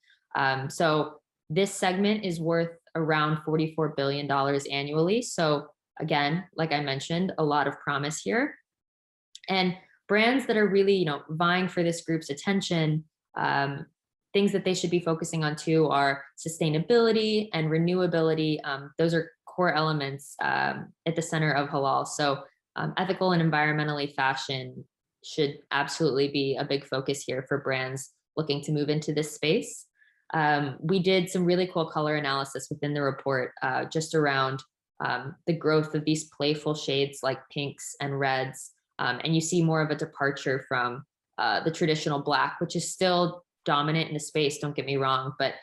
So this segment is worth around $44 billion annually. So again, like I mentioned, a lot of promise here. And brands that are really, vying for this group's attention, things that they should be focusing on too are sustainability and renewability. Those are core elements at the center of halal. So ethical and environmentally fashion should absolutely be a big focus here for brands looking to move into this space. We did some really cool color analysis within the report just around the growth of these playful shades like pinks and reds. And you see more of a departure from the traditional black, which is still dominant in the space, don't get me wrong, but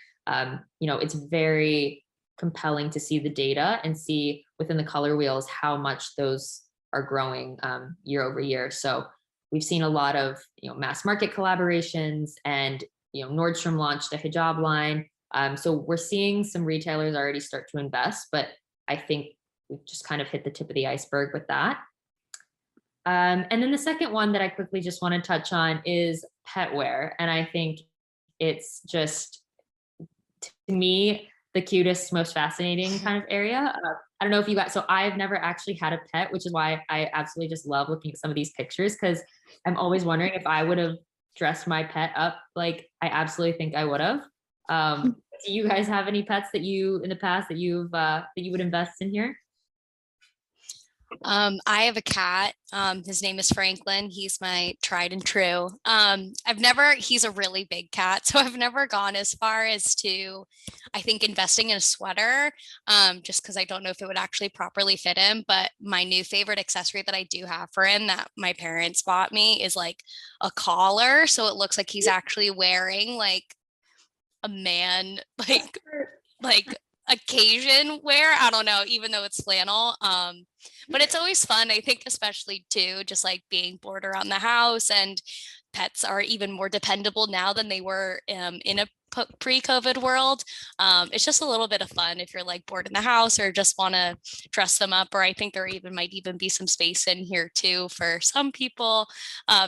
it's very compelling to see the data and see within the color wheels how much those are growing year over year. So we've seen a lot of mass market collaborations, and Nordstrom launched a hijab line. So we're seeing some retailers already start to invest, but I think we've just kind of hit the tip of the iceberg with that. And then the second one that I quickly just want to touch on is pet wear. And I think it's just, to me, the cutest, most fascinating kind of area. I don't know if you guys, so I've never actually had a pet, which is why I absolutely just love looking at some of these pictures, because I'm always wondering if I would have dressed my pet up like I absolutely think I would have. Do you guys have any pets that in the past that you would invest in here? I have a cat. His name is Franklin. He's my tried and true. He's a really big cat, so I've never gone as far as to, I think, investing in a sweater, just because I don't know if it would actually properly fit him. But my new favorite accessory that I do have for him that my parents bought me is like a collar. So it looks like he's actually wearing like a man, like occasion wear. I don't know, even though it's flannel. But it's always fun, I think, especially too, just like being bored around the house, and pets are even more dependable now than they were in a pre-COVID world. It's just a little bit of fun if you're like bored in the house or just want to dress them up. Or I think there might even be some space in here too for some people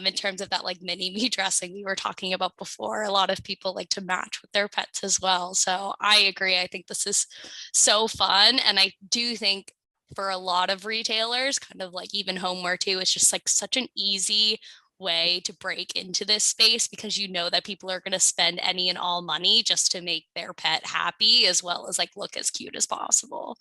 in terms of that like mini me dressing we were talking about before. A lot of people like to match with their pets as well. So I agree. I think this is so fun. And I do think for a lot of retailers, kind of like even homeware too, it's just like such an easy way to break into this space, because that people are going to spend any and all money just to make their pet happy as well as like look as cute as possible.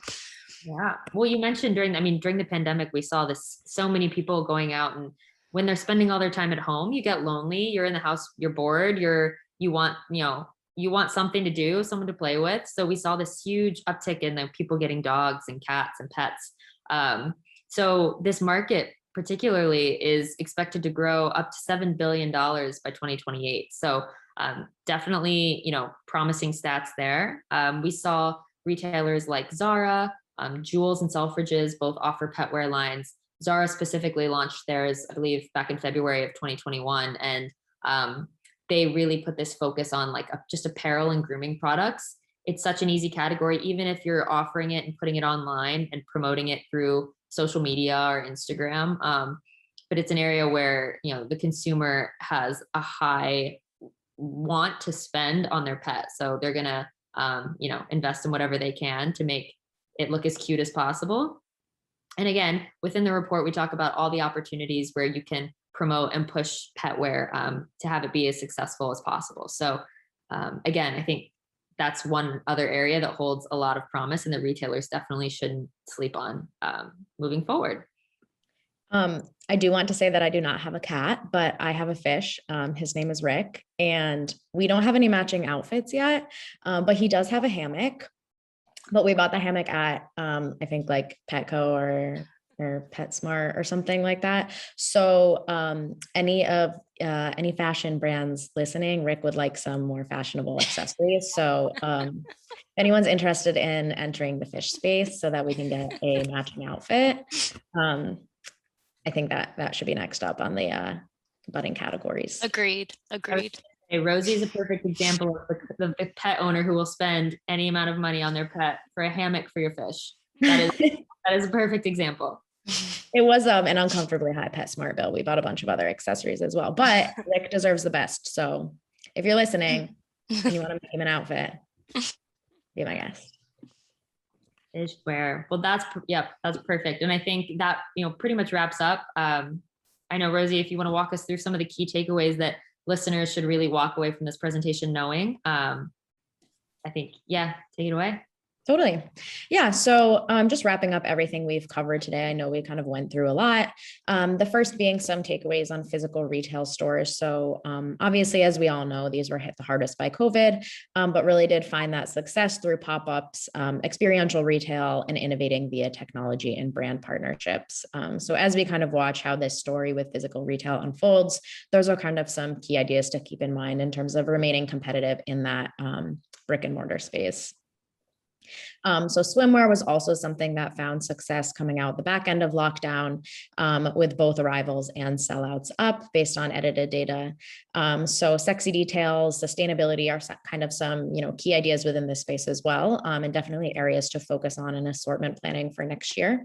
Yeah. Well, you mentioned during the pandemic, we saw so many people going out, and when they're spending all their time at home, you get lonely, you're in the house, you're bored, you want something to do, someone to play with. So we saw this huge uptick in the people getting dogs and cats and pets. So this market particularly is expected to grow up to $7 billion by 2028. So definitely, promising stats there. We saw retailers like Zara, Jewels and Selfridges both offer pet wear lines. Zara specifically launched theirs, I believe, back in February of 2021. And they really put this focus on like just apparel and grooming products. It's such an easy category, even if you're offering it and putting it online and promoting it through social media or Instagram. But it's an area where, the consumer has a high want to spend on their pet. So they're going to, invest in whatever they can to make it look as cute as possible. And again, within the report, we talk about all the opportunities where you can promote and push pet wear to have it be as successful as possible. So again, I think that's one other area that holds a lot of promise, and the retailers definitely shouldn't sleep on moving forward. I do want to say that I do not have a cat, but I have a fish. His name is Rick, and we don't have any matching outfits yet, but he does have a hammock. But we bought the hammock at, I think like Petco or PetSmart or something like that. So any fashion brands listening, Rick would like some more fashionable accessories. So if anyone's interested in entering the fish space so that we can get a matching outfit, I think that should be next up on the budding categories. Agreed. Hey, Rosie is a perfect example of the pet owner who will spend any amount of money on their pet for a hammock for your fish. That is a perfect example. It was an uncomfortably high PetSmart bill. We bought a bunch of other accessories as well, but Rick deserves the best. So if you're listening and you want to make him an outfit, be my guest. Kidswear. Well, that's perfect. And I think that, pretty much wraps up. I know, Rosie, if you want to walk us through some of the key takeaways that listeners should really walk away from this presentation knowing, I think, take it away. Totally. Yeah. So just wrapping up everything we've covered today. I know we kind of went through a lot. The first being some takeaways on physical retail stores. So obviously, as we all know, these were hit the hardest by COVID, but really did find that success through pop-ups, experiential retail, and innovating via technology and brand partnerships. So as we kind of watch how this story with physical retail unfolds, those are kind of some key ideas to keep in mind in terms of remaining competitive in that brick and mortar space. So swimwear was also something that found success coming out the back end of lockdown, with both arrivals and sellouts up based on edited data. So sexy details, sustainability are kind of some, key ideas within this space as well, and definitely areas to focus on in assortment planning for next year.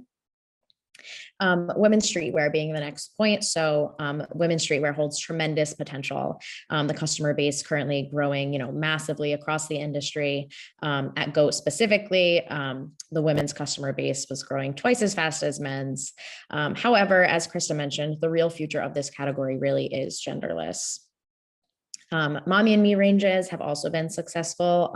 Women's streetwear being the next point. So women's streetwear holds tremendous potential. The customer base currently growing, massively across the industry. At GOAT specifically, the women's customer base was growing twice as fast as men's. However, as Krista mentioned, the real future of this category really is genderless. Mommy and me ranges have also been successful.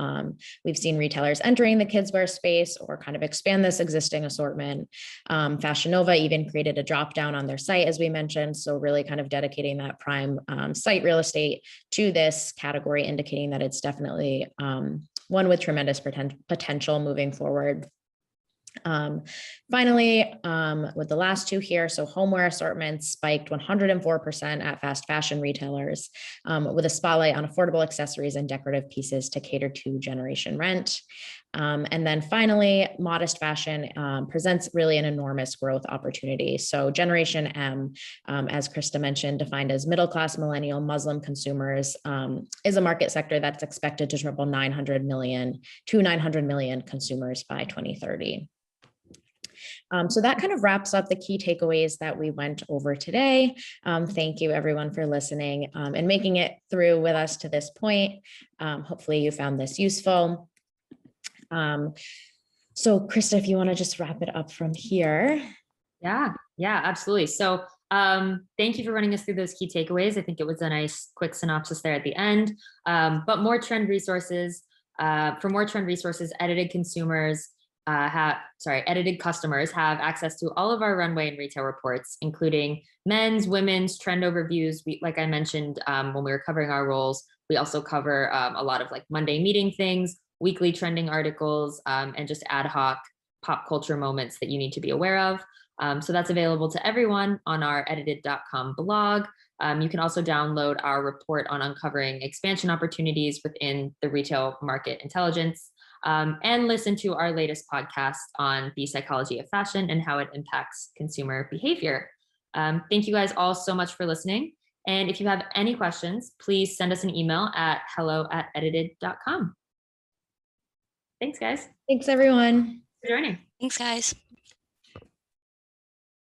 We've seen retailers entering the kidswear space or kind of expand this existing assortment. Fashion Nova even created a drop down on their site, as we mentioned. So really kind of dedicating that prime site real estate to this category, indicating that it's definitely one with tremendous potential moving forward. Finally, with the last two here, so homeware assortments spiked 104% at fast fashion retailers, with a spotlight on affordable accessories and decorative pieces to cater to generation rent. And then finally, modest fashion presents really an enormous growth opportunity. So Generation M, as Krista mentioned, defined as middle-class millennial Muslim consumers, is a market sector that's expected to triple 900 million consumers by 2030. So that kind of wraps up the key takeaways that we went over today. Thank you everyone for listening and making it through with us to this point. Hopefully you found this useful. So Krista, if you want to just wrap it up from here. Yeah, absolutely. So thank you for running us through those key takeaways. I think it was a nice quick synopsis there at the end. But for more trend resources, edited customers have access to all of our runway and retail reports, including men's, women's, trend overviews. Like I mentioned, when we were covering our roles, we also cover a lot of like Monday meeting things, weekly trending articles, and just ad hoc pop culture moments that you need to be aware of. So that's available to everyone on our edited.com blog. You can also download our report on uncovering expansion opportunities within the retail market intelligence. And listen to our latest podcast on the psychology of fashion and how it impacts consumer behavior. Thank you guys all so much for listening. And if you have any questions, please send us an email at hello@edited.com. Thanks, guys. Thanks, everyone. For joining. Thanks, guys.